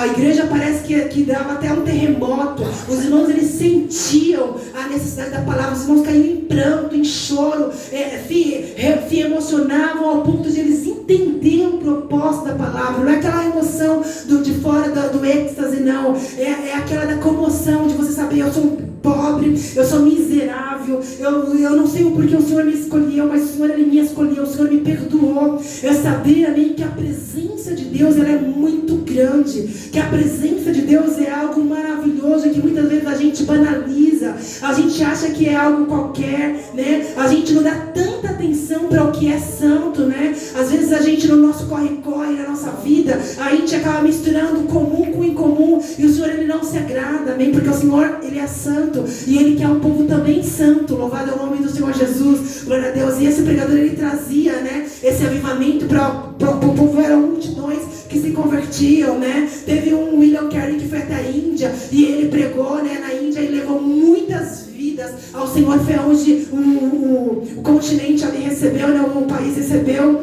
a igreja parece que dava até um terremoto. Os irmãos, eles sentiam a necessidade da palavra. Os irmãos caíam em pranto, em choro, se emocionavam ao ponto de eles entenderem o propósito da palavra. Não é aquela emoção de fora do êxtase, não. É aquela da comoção de você saber: eu sou pobre, eu sou miserável, eu não sei o porquê o Senhor me escolheu, mas o Senhor, Ele me escolheu, o Senhor me perdoou. Eu sabia, amém, que a presença de Deus, ela é muito grande, que a presença de Deus é algo maravilhoso, que muitas vezes a gente banaliza, a gente acha que é algo qualquer, né? A gente não dá tanta atenção para o que é santo, né? Às vezes a gente, no nosso corre-corre, na nossa vida, a gente acaba misturando o comum com o incomum, e o Senhor, Ele não se agrada, amém? Porque o Senhor, Ele é santo, e Ele quer um povo também santo. Louvado é o nome do Senhor Jesus, glória a Deus. E esse pregador, ele trazia, né, esse avivamento para o povo. Eram multidões que se convertiam, né? Teve um William Carey que foi até a Índia, e ele pregou, né, na Índia, e levou muitas vidas ao Senhor. Foi onde o continente ali recebeu, né, o país recebeu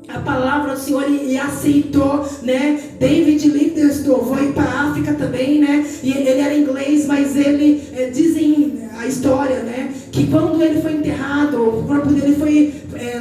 a palavra do Senhor e aceitou, né? David Livingstone foi para a África também, né? E ele era inglês, mas ele, dizem a história, né, que quando ele foi enterrado, o corpo dele foi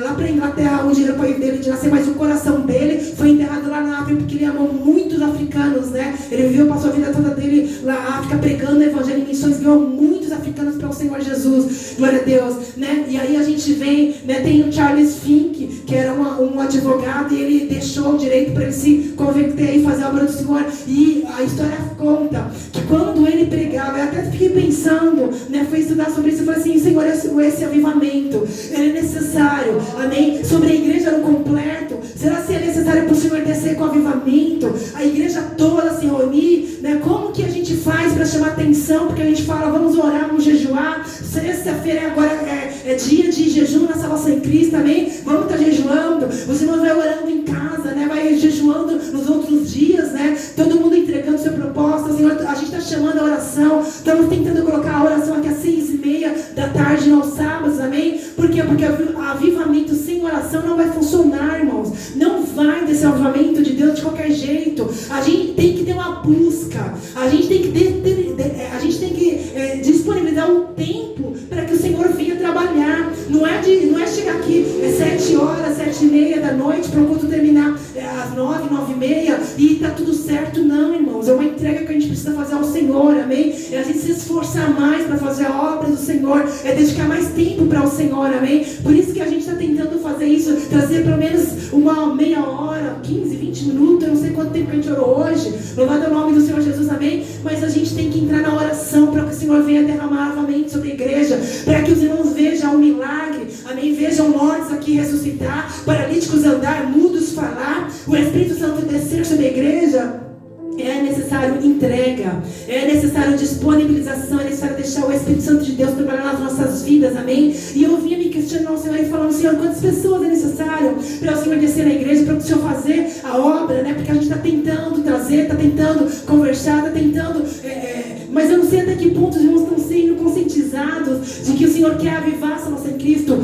lá para a Inglaterra, onde era o país dele de nascer, mas o coração dele foi enterrado lá na África, porque ele amou muitos africanos, né? Ele viveu, passou a vida toda dele lá na África, pregando o evangelho em missões, ganhou muitos africanos para o Senhor Jesus, glória a Deus, né? E aí a gente vem, né, tem o Charles Fink, que era um advogado, e ele deixou o direito para ele se converter e fazer a obra do Senhor. E a história conta que quando ele pregava, eu até fiquei pensando, né, fui estudar sobre isso, e falei assim: Senhor, esse avivamento, ele é necessário, amém? Sobre a igreja no completo, será que é necessário para o Senhor descer com avivamento, a igreja toda se reunir, né? Como que a gente faz para chamar atenção? Porque a gente fala: vamos orar, vamos jejuar, sexta-feira agora é dia de jejum na salvação em Cristo, amém? Vamos estar jejuando, você não vai orando em casa, né? Vai jejuando nos outros dias, né? Todo mundo entregando seu propósito. Senhor, a gente está chamando a oração, estamos tentando colocar a oração aqui às 6:30 da tarde aos sábados, amém? Por quê? Porque avivamento sem oração não vai funcionar, irmãos. Não vai descer o avivamento de Deus de qualquer jeito. A gente tem que ter uma busca, a gente tem que disponibilizar um tempo para que o Senhor venha trabalhar. Não é chegar aqui 7 horas, 7:30 da noite, para o culto terminar às 9, 9:30 e está tudo certo. Não, irmãos, é uma entrega que a gente precisa fazer ao Senhor, amém? É a gente se esforçar mais para fazer a obra do Senhor, é dedicar mais tempo para o Senhor, amém? Por isso que a gente está tentando fazer isso, trazer pelo menos uma meia hora, 15, 20 minutos, eu não sei quanto tempo que a gente orou hoje, louvado é o nome do Senhor Jesus, amém? Mas a gente tem que entrar na oração para que o Senhor venha derramar novamente sobre a igreja, para que os irmãos vejam um milagre, amém? Vejam mortos aqui ressuscitar, paralíticos andar, mudos falar, o Espírito Santo descer sobre a igreja. É necessário entrega, é necessário disponibilização, é necessário deixar o Espírito Santo de Deus trabalhar nas nossas vidas, amém? E eu vinha me questionando o Senhor e falando: Senhor, quantas pessoas é necessário para o Senhor descer na igreja, para o Senhor fazer a obra, né? Porque a gente está tentando trazer, está tentando conversar, está tentando, mas eu não sei até que ponto os irmãos estão sendo conscientizados de que o Senhor quer avivar a salvação em Cristo.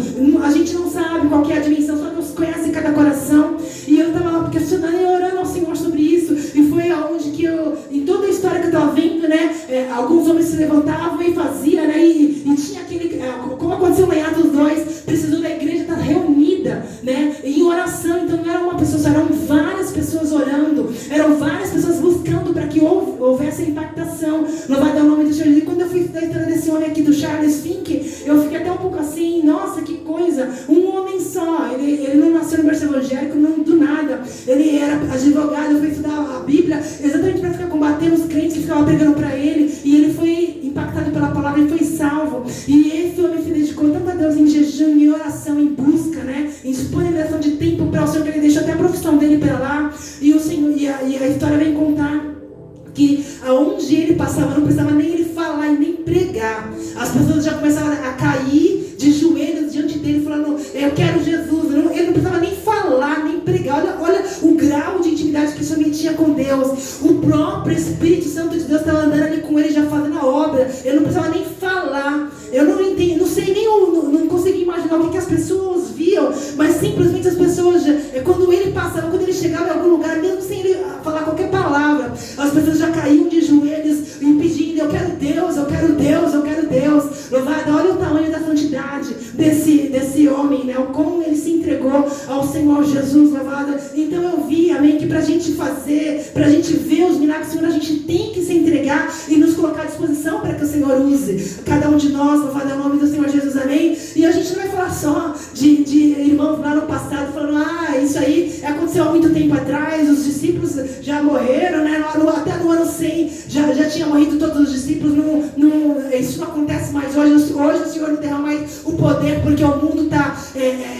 A gente não sabe qual que é a dimensão, só Deus conhece cada coração. E eu estava questionando e orando ao Senhor sobre isso, e foi aonde que em toda a história que eu estava vendo, né, alguns homens se levantavam e faziam, né, e tinha aquele, como aconteceu lá em Atos 2, precisou da igreja estar reunida, né, em oração. Então não era uma pessoa, eram várias pessoas orando, eram várias pessoas buscando para que houvesse impactação. Louvado é o nome do Senhor. E quando eu fui estudar a história desse homem aqui do Charles Fink, eu fiquei até um pouco assim: nossa, que coisa, um homem só, ele não nasceu no berço evangélico, não, do nada, ele era advogado. Eu fui estudar a Bíblia exatamente para ficar combatendo os crentes que ficavam pregando para ele, e ele foi impactado pela palavra e foi salvo. E esse homem se dedicou tanto a Deus em jejum, em oração, em busca, né, em disponibilização de tempo para o Senhor, que ele deixou até a profissão dele para lá. E o Senhor, e a história vem contar que aonde ele passava, não precisava nem ele falar falar e nem pregar, as pessoas já começavam a cair de joelhos diante dele, falando, eu quero Jesus. Ele não precisava nem falar, nem pregar. Olha o grau de intimidade que esse homem tinha com Deus. O próprio Espírito Santo de Deus estava andando ali com ele, já fazendo a obra. Ele não precisava nem falar. Eu não entendi, não sei nem, não consegui imaginar o que as pessoas viam, mas simplesmente as pessoas, quando ele passava, quando ele chegava em algum lugar, mesmo sem ele falar qualquer palavra, as pessoas já caíam de joelhos e pedindo, eu quero Deus, eu quero Deus, eu quero Deus. Louvado, olha o tamanho da santidade desse homem, né? Como ele se entregou ao Senhor Jesus, louvado. Então eu vi, amém, que pra gente fazer, pra gente ver os milagres do Senhor, a gente tem que se entregar e nos colocar à disposição para que o Senhor use cada um de nós, louvado é o nome do Senhor Jesus, amém. E a gente não vai falar só de irmãos lá no passado, falando, isso aí aconteceu há muito tempo atrás, os discípulos já morreram, né? Até no ano 100 já tinha morrido todos os discípulos, isso não acontece mais hoje o Senhor não derrama mais o poder, porque o mundo está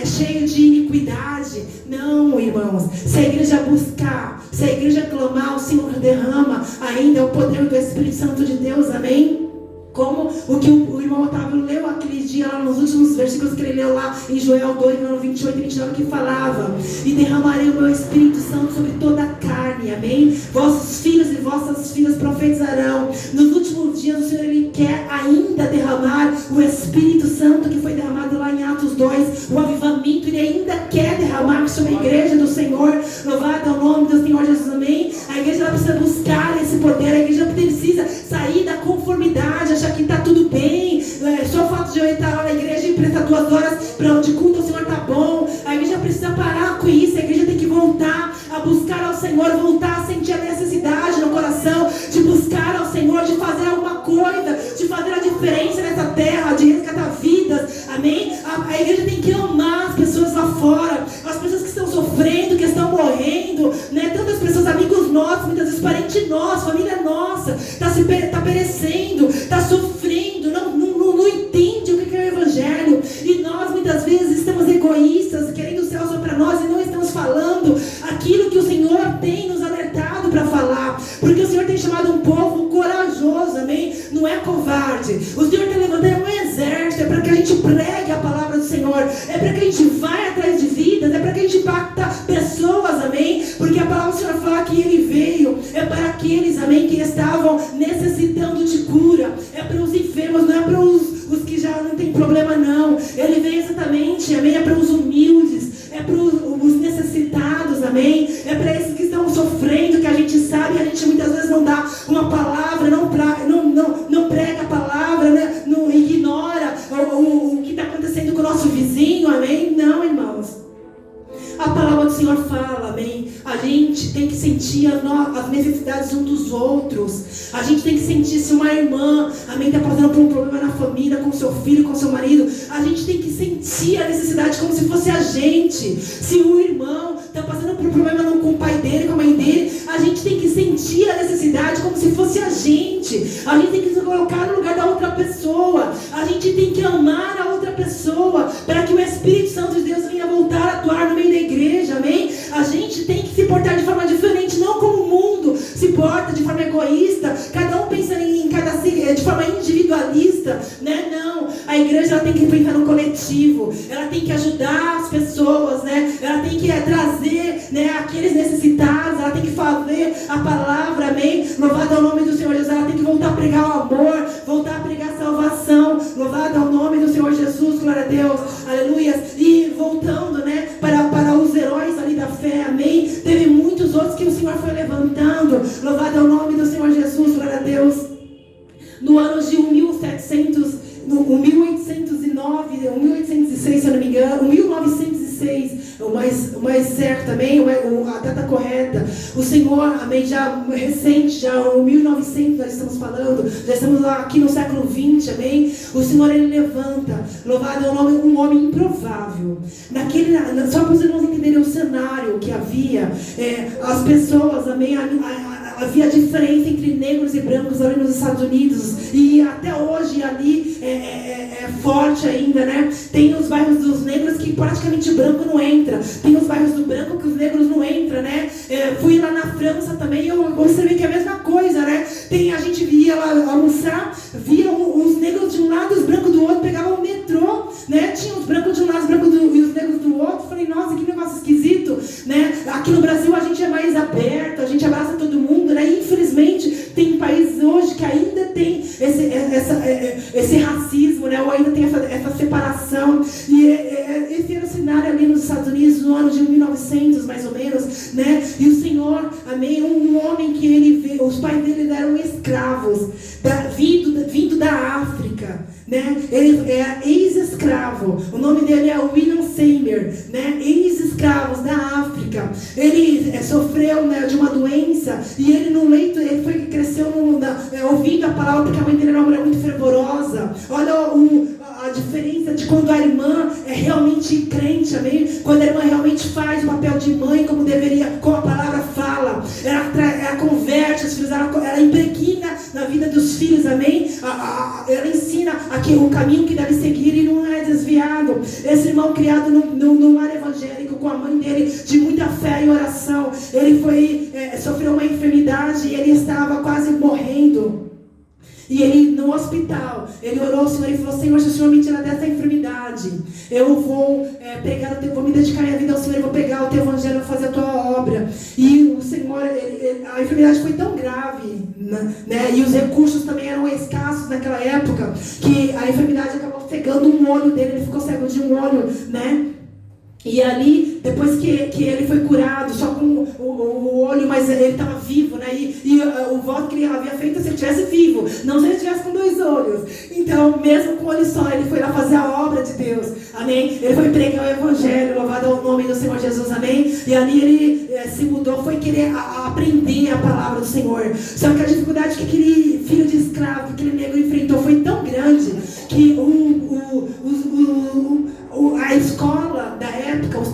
cheio de iniquidade. Não, irmãos, se a igreja buscar, se a igreja clamar, o Senhor derrama ainda o poder do Espírito Santo de Deus, amém? Como o que o irmão Otávio leu aquele dia lá nos últimos versículos que ele leu lá em Joel 2, no 28 e 29, que falava, e derramarei o meu Espírito Santo sobre toda a carne, amém? Vossos filhos e vossas filhas profetizarão. Nos últimos dias o Senhor, ele quer ainda derramar o Espírito Santo que foi derramado lá em Atos 2, o avivamento, ele ainda quer derramar sobre a igreja do Senhor. Louvado é o nome do Senhor Jesus, amém? A igreja ela precisa buscar esse poder, a igreja precisa sair da conformidade, achar que está tudo bem, só o fato de eu estar lá na igreja e prestar 2 horas para onde culto o Senhor está bom. A igreja precisa parar com isso, a igreja tem que voltar a buscar ao Senhor, voltar a sentir a necessidade no coração de buscar ao Senhor, de fazer alguma coisa, de fazer a diferença nessa terra, de resgatar vidas, amém? A igreja tem que amar as pessoas lá fora, as pessoas que estão sofrendo, que estão morrendo, né? Tantas pessoas, amigos nossos, muitas vezes parentes nossos, família nossa, está perecendo, está sofrendo, não entende o que é o Evangelho, e nós muitas vezes estamos egoístas, querendo o céu só para nós, e não estamos falando aquilo que o Senhor tem nos alertado para falar, porque o Senhor tem chamado um povo corajoso, amém? Não é covarde. O Senhor está levantando um exército, é para que a gente pregue a palavra do Senhor, é para que a gente vai atrás de vidas, é para que a gente impacta pessoas, amém? Porque a palavra do Senhor fala que Ele veio, é para aqueles, amém, que estavam necessitando de cura, é para os enfermos, não é para os que já não tem problema não. Ele veio exatamente, amém, é para os humildes, é para os necessitados, amém, é para esses que estão sofrendo, que a gente sabe, a gente muitas vezes não dá uma palavra, não prega a palavra, né? Não ignora o que está acontecendo com o nosso vizinho, amém? Não, irmãos. A palavra do Senhor fala, amém? A gente tem que sentir as necessidades uns dos outros. A gente tem que sentir se uma irmã, amém, está passando por um problema na família, com seu filho, com seu marido. A gente tem que sentir a necessidade como se fosse a gente. Se o irmão está passando por um problema com o pai dele, com a mãe dele, a gente tem que sentir a necessidade como se fosse a gente. A gente tem que se colocar no lugar da outra pessoa. A gente tem que amar a outra pessoa para que o Espírito Santo de Deus venha voltar a atuar no meio da igreja, amém? A gente tem que se portar de forma diferente, não como o mundo se porta, de forma egoísta, cada um pensando em cada si, de forma individualista, né? Não, a igreja ela tem que pensar no coletivo, ela tem que ajudar as pessoas, né? Ela tem que trazer, né, aqueles necessitados, ela tem que fazer a palavra, amém? Louvado é o nome do Senhor Jesus, ela tem que voltar a pregar o amor, voltar a pregar a salvação, louvado é o nome do Senhor Jesus, glória a Deus, aleluia. E voltando, né, para os heróis ali da fé, amém? Teve muitos outros que o Senhor foi levantando, louvado é o nome do Senhor Jesus, glória a Deus. No ano de 1806, se eu não me engano, 1906, o mais certo também, a data correta, o Senhor, amém, já recente, já em 1900 nós estamos falando, já estamos aqui no século 20, amém, o Senhor ele levanta, louvado é o nome, um homem improvável, só para os irmãos entenderem o cenário que havia, as pessoas, amém, havia diferença entre negros e brancos ali nos Estados Unidos, e até hoje ali é forte ainda, né? Tem os bairros dos negros que praticamente o branco não entra, tem os bairros do branco que os negros não entram, né? Fui lá na França também, eu observei que é a mesma coisa, né? A gente ia lá almoçar, via os negros de um lado e os brancos do outro, pegavam o metrô, né? Tinha os brancos de um lado e os negros do outro. Falei, nossa, que negócio esquisito, né? Aqui no Brasil a gente é mais aberto, a gente abraça todo mundo, né? E, infelizmente, tem países hoje que ainda tem esse racismo, né? Ou ainda tem essa separação. E esse era o cenário ali nos Estados Unidos, no ano de 1900, mais ou menos, né? E o Senhor, amém, um homem que ele veio, os pais dele eram escravos, vindo da África, né? Ele é ex-escravo. O nome dele é William Seymour, né? Ex-escravos da África. Ele sofreu, né, de uma doença, e ele no leito, ele cresceu ouvindo a palavra, porque a mãe dele era uma mulher muito fervorosa. Olha a diferença de quando a irmã é realmente crente, amém? Quando a irmã realmente faz o papel de mãe como deveria, como a palavra fala, ela converte os filhos, ela impregna na vida dos filhos, amém? Ela ensina o caminho que deve seguir e não é desviado. Esse irmão, criado num lar evangélico, com a mãe dele de muita fé e oração, ele sofreu uma enfermidade e ele estava quase morrendo. E ele, no hospital, ele orou ao Senhor e falou: Senhor, se o Senhor me tirar dessa enfermidade, eu vou vou me dedicar minha vida ao Senhor, eu vou pegar o teu evangelho, vou fazer a tua obra. E o Senhor, a enfermidade foi tão grave, né? E os recursos também eram escassos naquela época, que a enfermidade acabou cegando um olho dele, ele ficou cego de um olho, né? E ali, depois que ele foi curado, só com o olho, mas ele estava vivo, né? E o voto que ele havia feito, se ele estivesse vivo, não se ele estivesse com 2 olhos. Então, mesmo com um olho só, ele foi lá fazer a obra de Deus, amém? Ele foi pregar o evangelho, louvado ao nome do Senhor Jesus, amém? E ali ele se mudou, foi querer aprender a palavra do Senhor. Só que a dificuldade que aquele filho de escravo, que aquele negro enfrentou foi tão grande, que a escola da época, os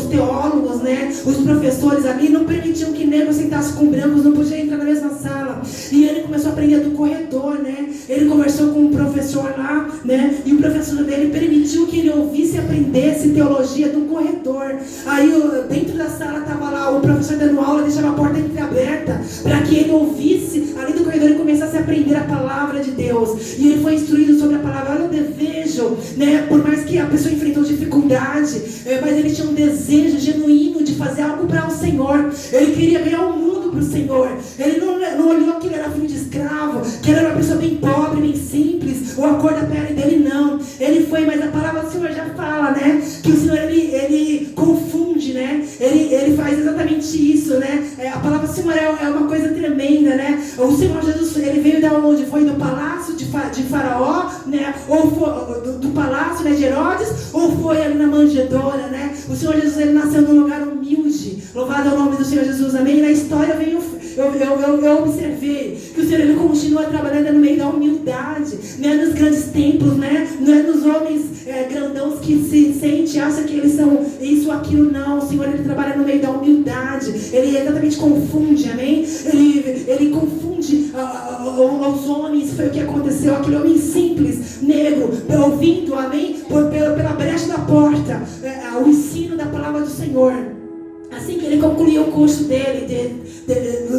teólogos, né, os professores ali não permitiam que negro sentasse com brancos, não podia entrar na mesma sala. E ele começou a aprender do corredor, né? Ele conversou com um professor lá, né? E o professor dele permitiu que ele ouvisse e aprendesse teologia do corredor. Aí dentro da sala estava lá o professor dando aula, deixava a porta entreaberta para que ele ouvisse ali do corredor e começasse a aprender a palavra de Deus. E ele foi instruído sobre a palavra. Olha o desejo, né? Por mais que a pessoa enfrentou dificuldade, mas ele tinha um desejo genuíno de fazer algo para o Senhor. Ele queria ganhar o mundo para o Senhor. Ele não olhou que ele era filho de escravo, que ele era uma pessoa bem pobre, bem simples, ou a cor da pele dele, não. Ele foi, mas a palavra do Senhor já fala, né? Que o Senhor, ele confunde, né? Ele faz exatamente isso, né? A palavra do Senhor é uma coisa tremenda, né? O Senhor Jesus, ele veio da onde? Foi do palácio de Faraó, né? Ou foi do palácio, né, de Herodes, ou foi ali na manjedoura, né? O Senhor Jesus, ele nasceu num lugar humilde. Louvado é o nome do Senhor Jesus, amém? E na história eu observei que o Senhor, ele continua trabalhando no meio da humildade, não é nos grandes templos, né? Não é nos homens grandãos que se sente, acha que eles são isso ou aquilo, não. O Senhor, ele trabalha no meio da humildade. Ele exatamente confunde, amém? Ele confunde aos homens. Foi o que aconteceu, aquele homem simples, negro, ouvindo, amém? Pela brecha da porta, o ensino da palavra do Senhor. Assim que ele concluiu o curso dele,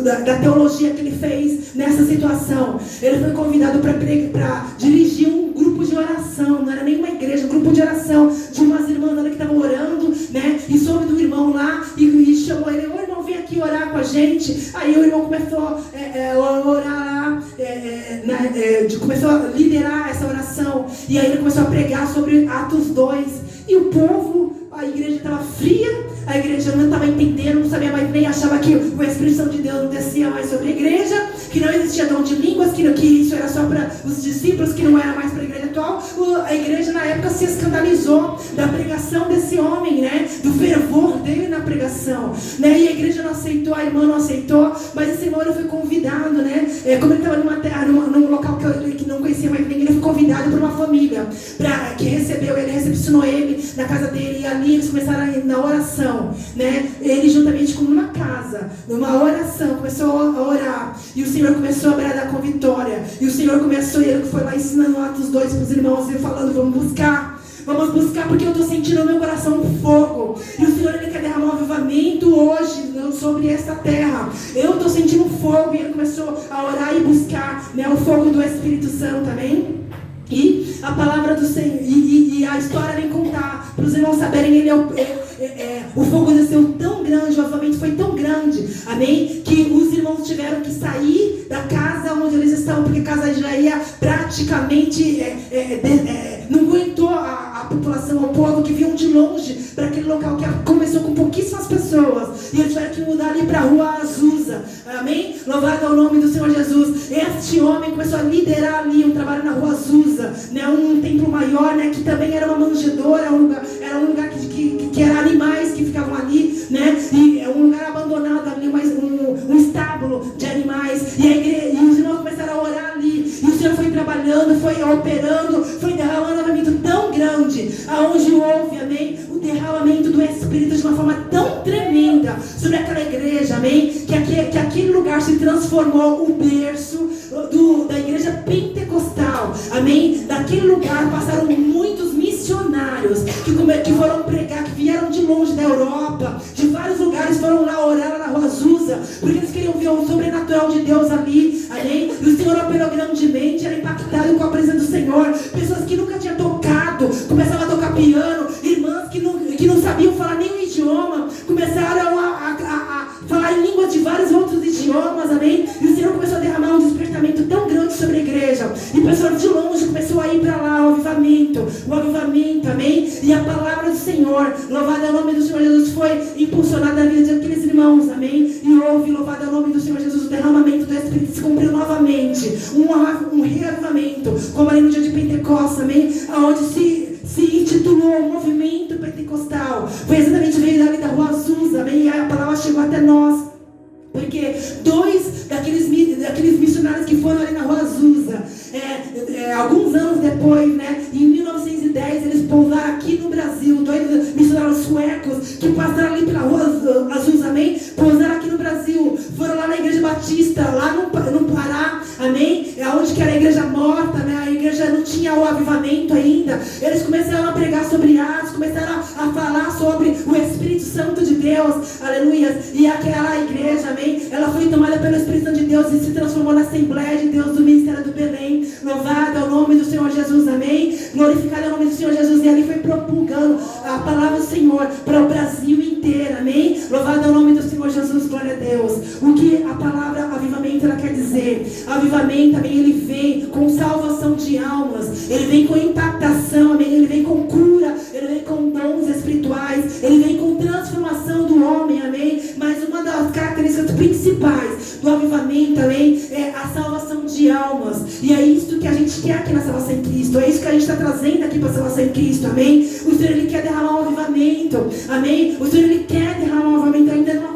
da teologia que ele fez nessa situação, ele foi convidado para dirigir um grupo de oração. Não era nem uma igreja, um grupo de oração de umas irmãs ali que estavam orando, né? E soube do irmão lá e chamou ele: ô irmão, vem aqui orar com a gente. Aí o irmão começou a orar lá, começou a liderar essa oração. E aí ele começou a pregar sobre Atos 2. E o povo, a igreja estava fria, a igreja não estava entendendo, não sabia mais, nem achava que o Espírito Santo de Deus não descia mais sobre a igreja, que não existia dom de línguas, que isso era só para os discípulos, que não era mais para a igreja atual. A igreja na época se escandalizou da pregação desse homem, né? Do fervor dele na pregação, né? E a igreja não aceitou, a irmã não aceitou, mas esse irmão, ele foi convidado, né? Como ele estava num local que não conhecia mais ninguém, ele foi convidado por uma família que recebeu ele, recepcionou ele na casa dele, e ali eles começaram a ir na oração, né? Ele juntamente com uma casa, numa oração, começou a orar, e o Senhor começou a bradar com vitória, e o Senhor começou, ele foi lá ensinando Atos 2 para os irmãos, ele falando, vamos buscar, porque eu estou sentindo no meu coração um fogo, e o Senhor ele quer derramar um avivamento hoje sobre esta terra. Eu estou sentindo um fogo, e ele começou a orar e buscar, né, o fogo do Espírito Santo, amém? E a palavra do Senhor, e a história vem contar, para os irmãos saberem, o fogo desceu tão grande, o avivamento foi tão grande, amém? Que os irmãos tiveram que sair da casa onde eles estavam, porque a casa já ia praticamente, não aguentou a população, o povo que vinham de longe para aquele local que começou com pouquíssimas pessoas, e eles tiveram que mudar ali para a rua Azusa, amém? Louvado é o nome do Senhor Jesus. Este homem começou a liderar ali um trabalho na rua Azusa, né? Um templo maior, né? Que também era uma manjedoura, era um lugar que era animais que ficavam ali, né? E é um lugar abandonado ali, um estábulo de animais, e os irmãos começaram a orar ali, e o Senhor foi trabalhando, foi operando, foi derramando um avivamento tão grande, aonde houve, amém, o derramamento do Espírito de uma forma tão tremenda sobre aquela igreja, amém, que aquele lugar se transformou o berço da igreja pentecostal, amém. Daquele lugar passaram muitos missionários que foram pregar, que vieram de longe da Europa, de vários lugares, foram lá orar lá na rua Azusa, porque eles queriam ver o sobrenatural de Deus ali, amém. E o Senhor operou grandemente, era impactado com a presença do Senhor. Pessoas que nunca tinham tocado começavam a tocar piano, irmãs que não sabiam falar nenhum idioma começaram a falar em línguas de vários outros idiomas, amém. E o Senhor começou a derramar um despertamento tão grande sobre a igreja, e pessoas de longe começou a ir para lá, o avivamento, amém. E a palavra do Senhor, louvado é o nome do Senhor Jesus, foi impulsionada na vida daqueles irmãos, amém. E houve, louvado é o nome do Senhor Jesus, o derramamento do Espírito se cumpriu novamente, um reavivamento, como ali no dia de Pentecostes, amém, onde se intitulou o movimento pentecostal. Foi exatamente, veio dali da rua Azusa, amém. E a palavra chegou até nós, porque dois daqueles missionários que foram ali na rua Azusa, alguns anos depois, né, em 1910, eles pousaram aqui no Brasil. Dois missionários suecos que passaram ali pela rua Azusa, amém, pousaram aqui no Brasil, foram lá na igreja batista, lá no Pará, amém, onde que era a igreja morta, né, a igreja não tinha o avivamento ainda. Eles começaram a pregar sobre Atos, começaram a falar sobre o Espírito Santo de Deus, aleluia. E aquela igreja, amém, ela foi tomada pelo Espírito Santo de Deus e se transformou na Assembleia de Deus do Ministério do Belém. Louvado é o nome do Senhor Jesus, amém. Glorificado é o nome do Senhor Jesus. E ali foi propulgando a palavra do Senhor para o Brasil inteiro, amém. Louvado é o nome do Senhor Jesus, glória a Deus. O que a palavra avivamento ela quer dizer? Avivamento, amém, ele vem com salvação de almas, ele vem com impactação, amém, ele vem com cura, ele vem com dons espirituais, ele vem com transformação do homem, amém. Mas uma das características principais do avivamento, amém, é a salvação de almas. E é isso que a gente quer aqui na Salvação em Cristo, é isso que a gente está trazendo aqui para a Salvação em Cristo, amém. O Senhor ele quer derramar um avivamento, amém. O Senhor ele quer derramar um avivamento, ainda não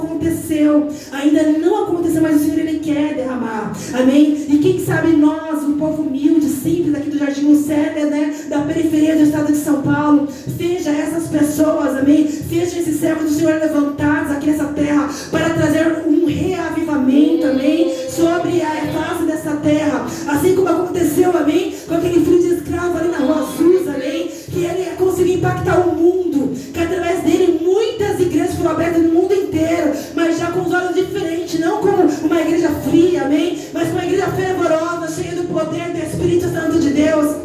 aconteceu, mas o Senhor ele quer derramar, amém. E quem sabe nós, um povo humilde, simples aqui do Jardim Lucélia, né, da periferia do estado de São Paulo, seja essas pessoas, amém, seja esses servos do Senhor levantados aqui nessa terra para trazer um reavivamento, amém, sobre a face dessa terra, assim como aconteceu, amém, com aquele filho de escravo ali na rua Azusa, amém, que ele conseguiu impactar o mundo, que através dele muitas igrejas foram abertas no mundo inteiro, mas já com os olhos diferentes, não como uma igreja fria, amém, mas com uma igreja fervorosa, cheia do poder do Espírito Santo de Deus.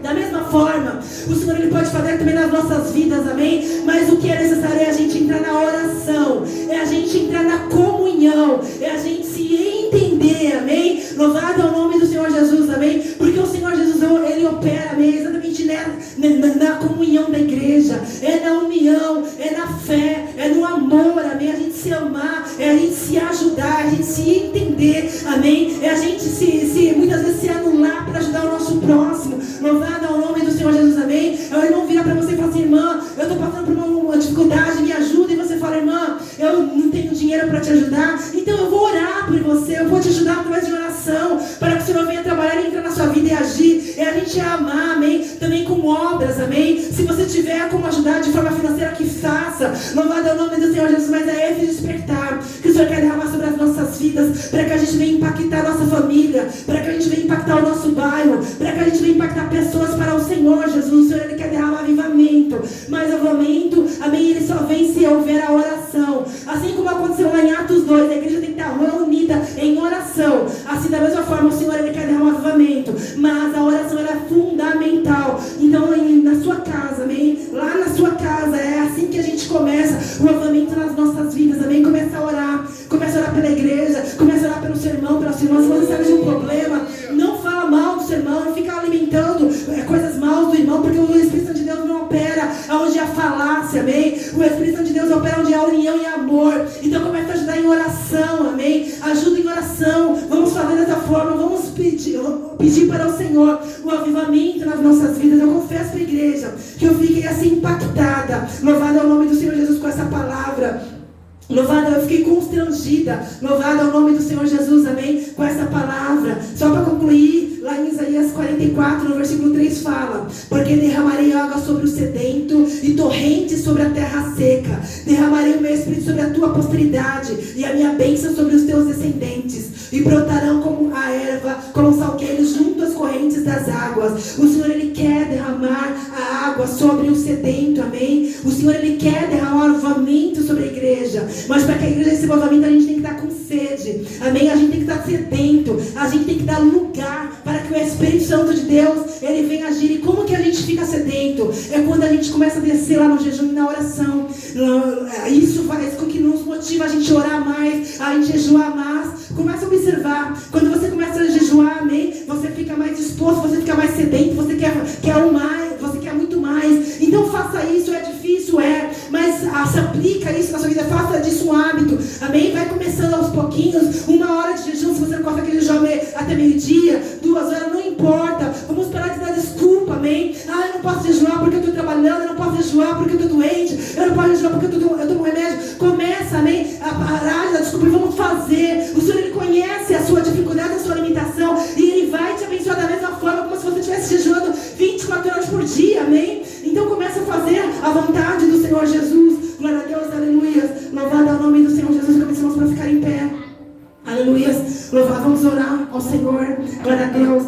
Da mesma forma, o Senhor ele pode fazer também nas nossas vidas, amém? Mas o que é necessário é a gente entrar na oração, é a gente entrar na comunhão, é a gente se entender, amém? Louvado é o nome do Senhor Jesus, amém? Porque o Senhor Jesus, ele opera, amém? Exatamente na comunhão da igreja, é na união, é na fé, é no amor, amém? A gente se amar, é a gente se ajudar, a gente se entender, amém? É a gente muitas vezes se anular para ajudar o nosso próximo. Louvado é o nome do Senhor Jesus, amém? O irmão vira para você e fala assim: irmã, eu estou passando por uma dificuldade, me ajuda. E você fala: irmã, eu não tenho dinheiro para te ajudar, então eu vou orar por você, eu vou te ajudar através de oração, para que o Senhor venha trabalhar e entrar na sua vida e agir. É a gente amar, amém? Também com obras, amém? Se você tiver como ajudar de forma financeira, que faça. Louvado é o nome do Senhor Jesus. Mas é esse despertar que o Senhor quer derramar sobre as nossas vidas, para que a gente venha impactar a nossa família, para que a gente venha impactar o nosso bairro, para que a gente venha impactar pessoas para o Senhor Jesus. O Senhor, Ele quer derramar avivamento, mas avivamento, amém, Ele só vem se houver a oração. Assim como aconteceu lá em Atos 2, a igreja tem que estar reunida em oração. Assim, da mesma forma, o Senhor, Ele quer derramar avivamento, mas a oração ela é fundamental. Então, na sua casa, amém, lá na sua casa, é assim que a gente começa o avivamento nas nossas vidas, amém. Começa a orar pela igreja, começa a orar pelo seu irmão, pela sua irmã. Se você sabe de um problema, não fala mal do seu irmão, não fica alimentando coisas maus do irmão, porque o Espírito Santo de Deus não opera onde há falácia, amém. O Espírito Santo de Deus opera onde há união e amor. Então começa a ajudar em oração, amém. Ajuda em oração. Vamos fazer dessa forma, vamos pedir para o Senhor o avivamento nas nossas vidas. Eu confesso para a igreja que eu fiquei assim impactada. Louvado é o nome do Senhor Jesus com essa palavra. Louvado, eu fiquei constrangida. Louvado é o nome do Senhor Jesus, amém, com essa palavra. Só para concluir, lá em Isaías 44, no versículo 3 fala: porque derramarei água sobre o sedento e torrentes sobre a terra seca. Derramarei o meu espírito sobre a tua posteridade e a minha bênção sobre os teus descendentes, e brotarão como a erva, como salgueiros junto às correntes das águas. O Senhor, Ele quer derramar a água sobre o sedento, amém. O Senhor, Ele quer derramar o avivamento sobre a igreja. Mas para que a igreja receba avivamento, a gente tem que estar com sede, amém. A gente tem que estar sedento, a gente tem que dar lugar para que o Espírito Santo de Deus, Ele venha agir. E como que a gente fica sedento? É quando a gente começa a descer lá no jejum e na oração. Isso faz com que nos motive a gente orar mais, a gente jejuar mais. Começa a observar, quando você começa a jejuar, amém, você fica mais disposto, você fica mais sedento, você quer o mais, você quer muito mais. Então faça isso. É difícil, mas se aplica isso na sua vida, faça disso um hábito, amém. Vai começando aos pouquinhos, 1 hora de jejum. Se você não consegue jejuar até meio-dia, 2 horas, não importa. Vamos parar de dar desculpa, amém. Eu não posso jejuar porque eu estou trabalhando, eu não posso jejuar porque eu estou doente, eu não posso jejuar porque eu tomo remédio. Começa, amém, a parar de dar desculpa e vamos fazer. O Senhor, Ele conhece a sua dificuldade, a sua limitação, e Ele vai te abençoar da mesma forma como se você estivesse jejuando 24 horas por dia, amém. Então começa a fazer a vontade do Senhor Jesus. Glória a Deus, aleluia. Louvado é o nome do Senhor Jesus. Começamos para ficar em pé. Aleluia. Louvado, vamos orar ao Senhor. Glória a Deus.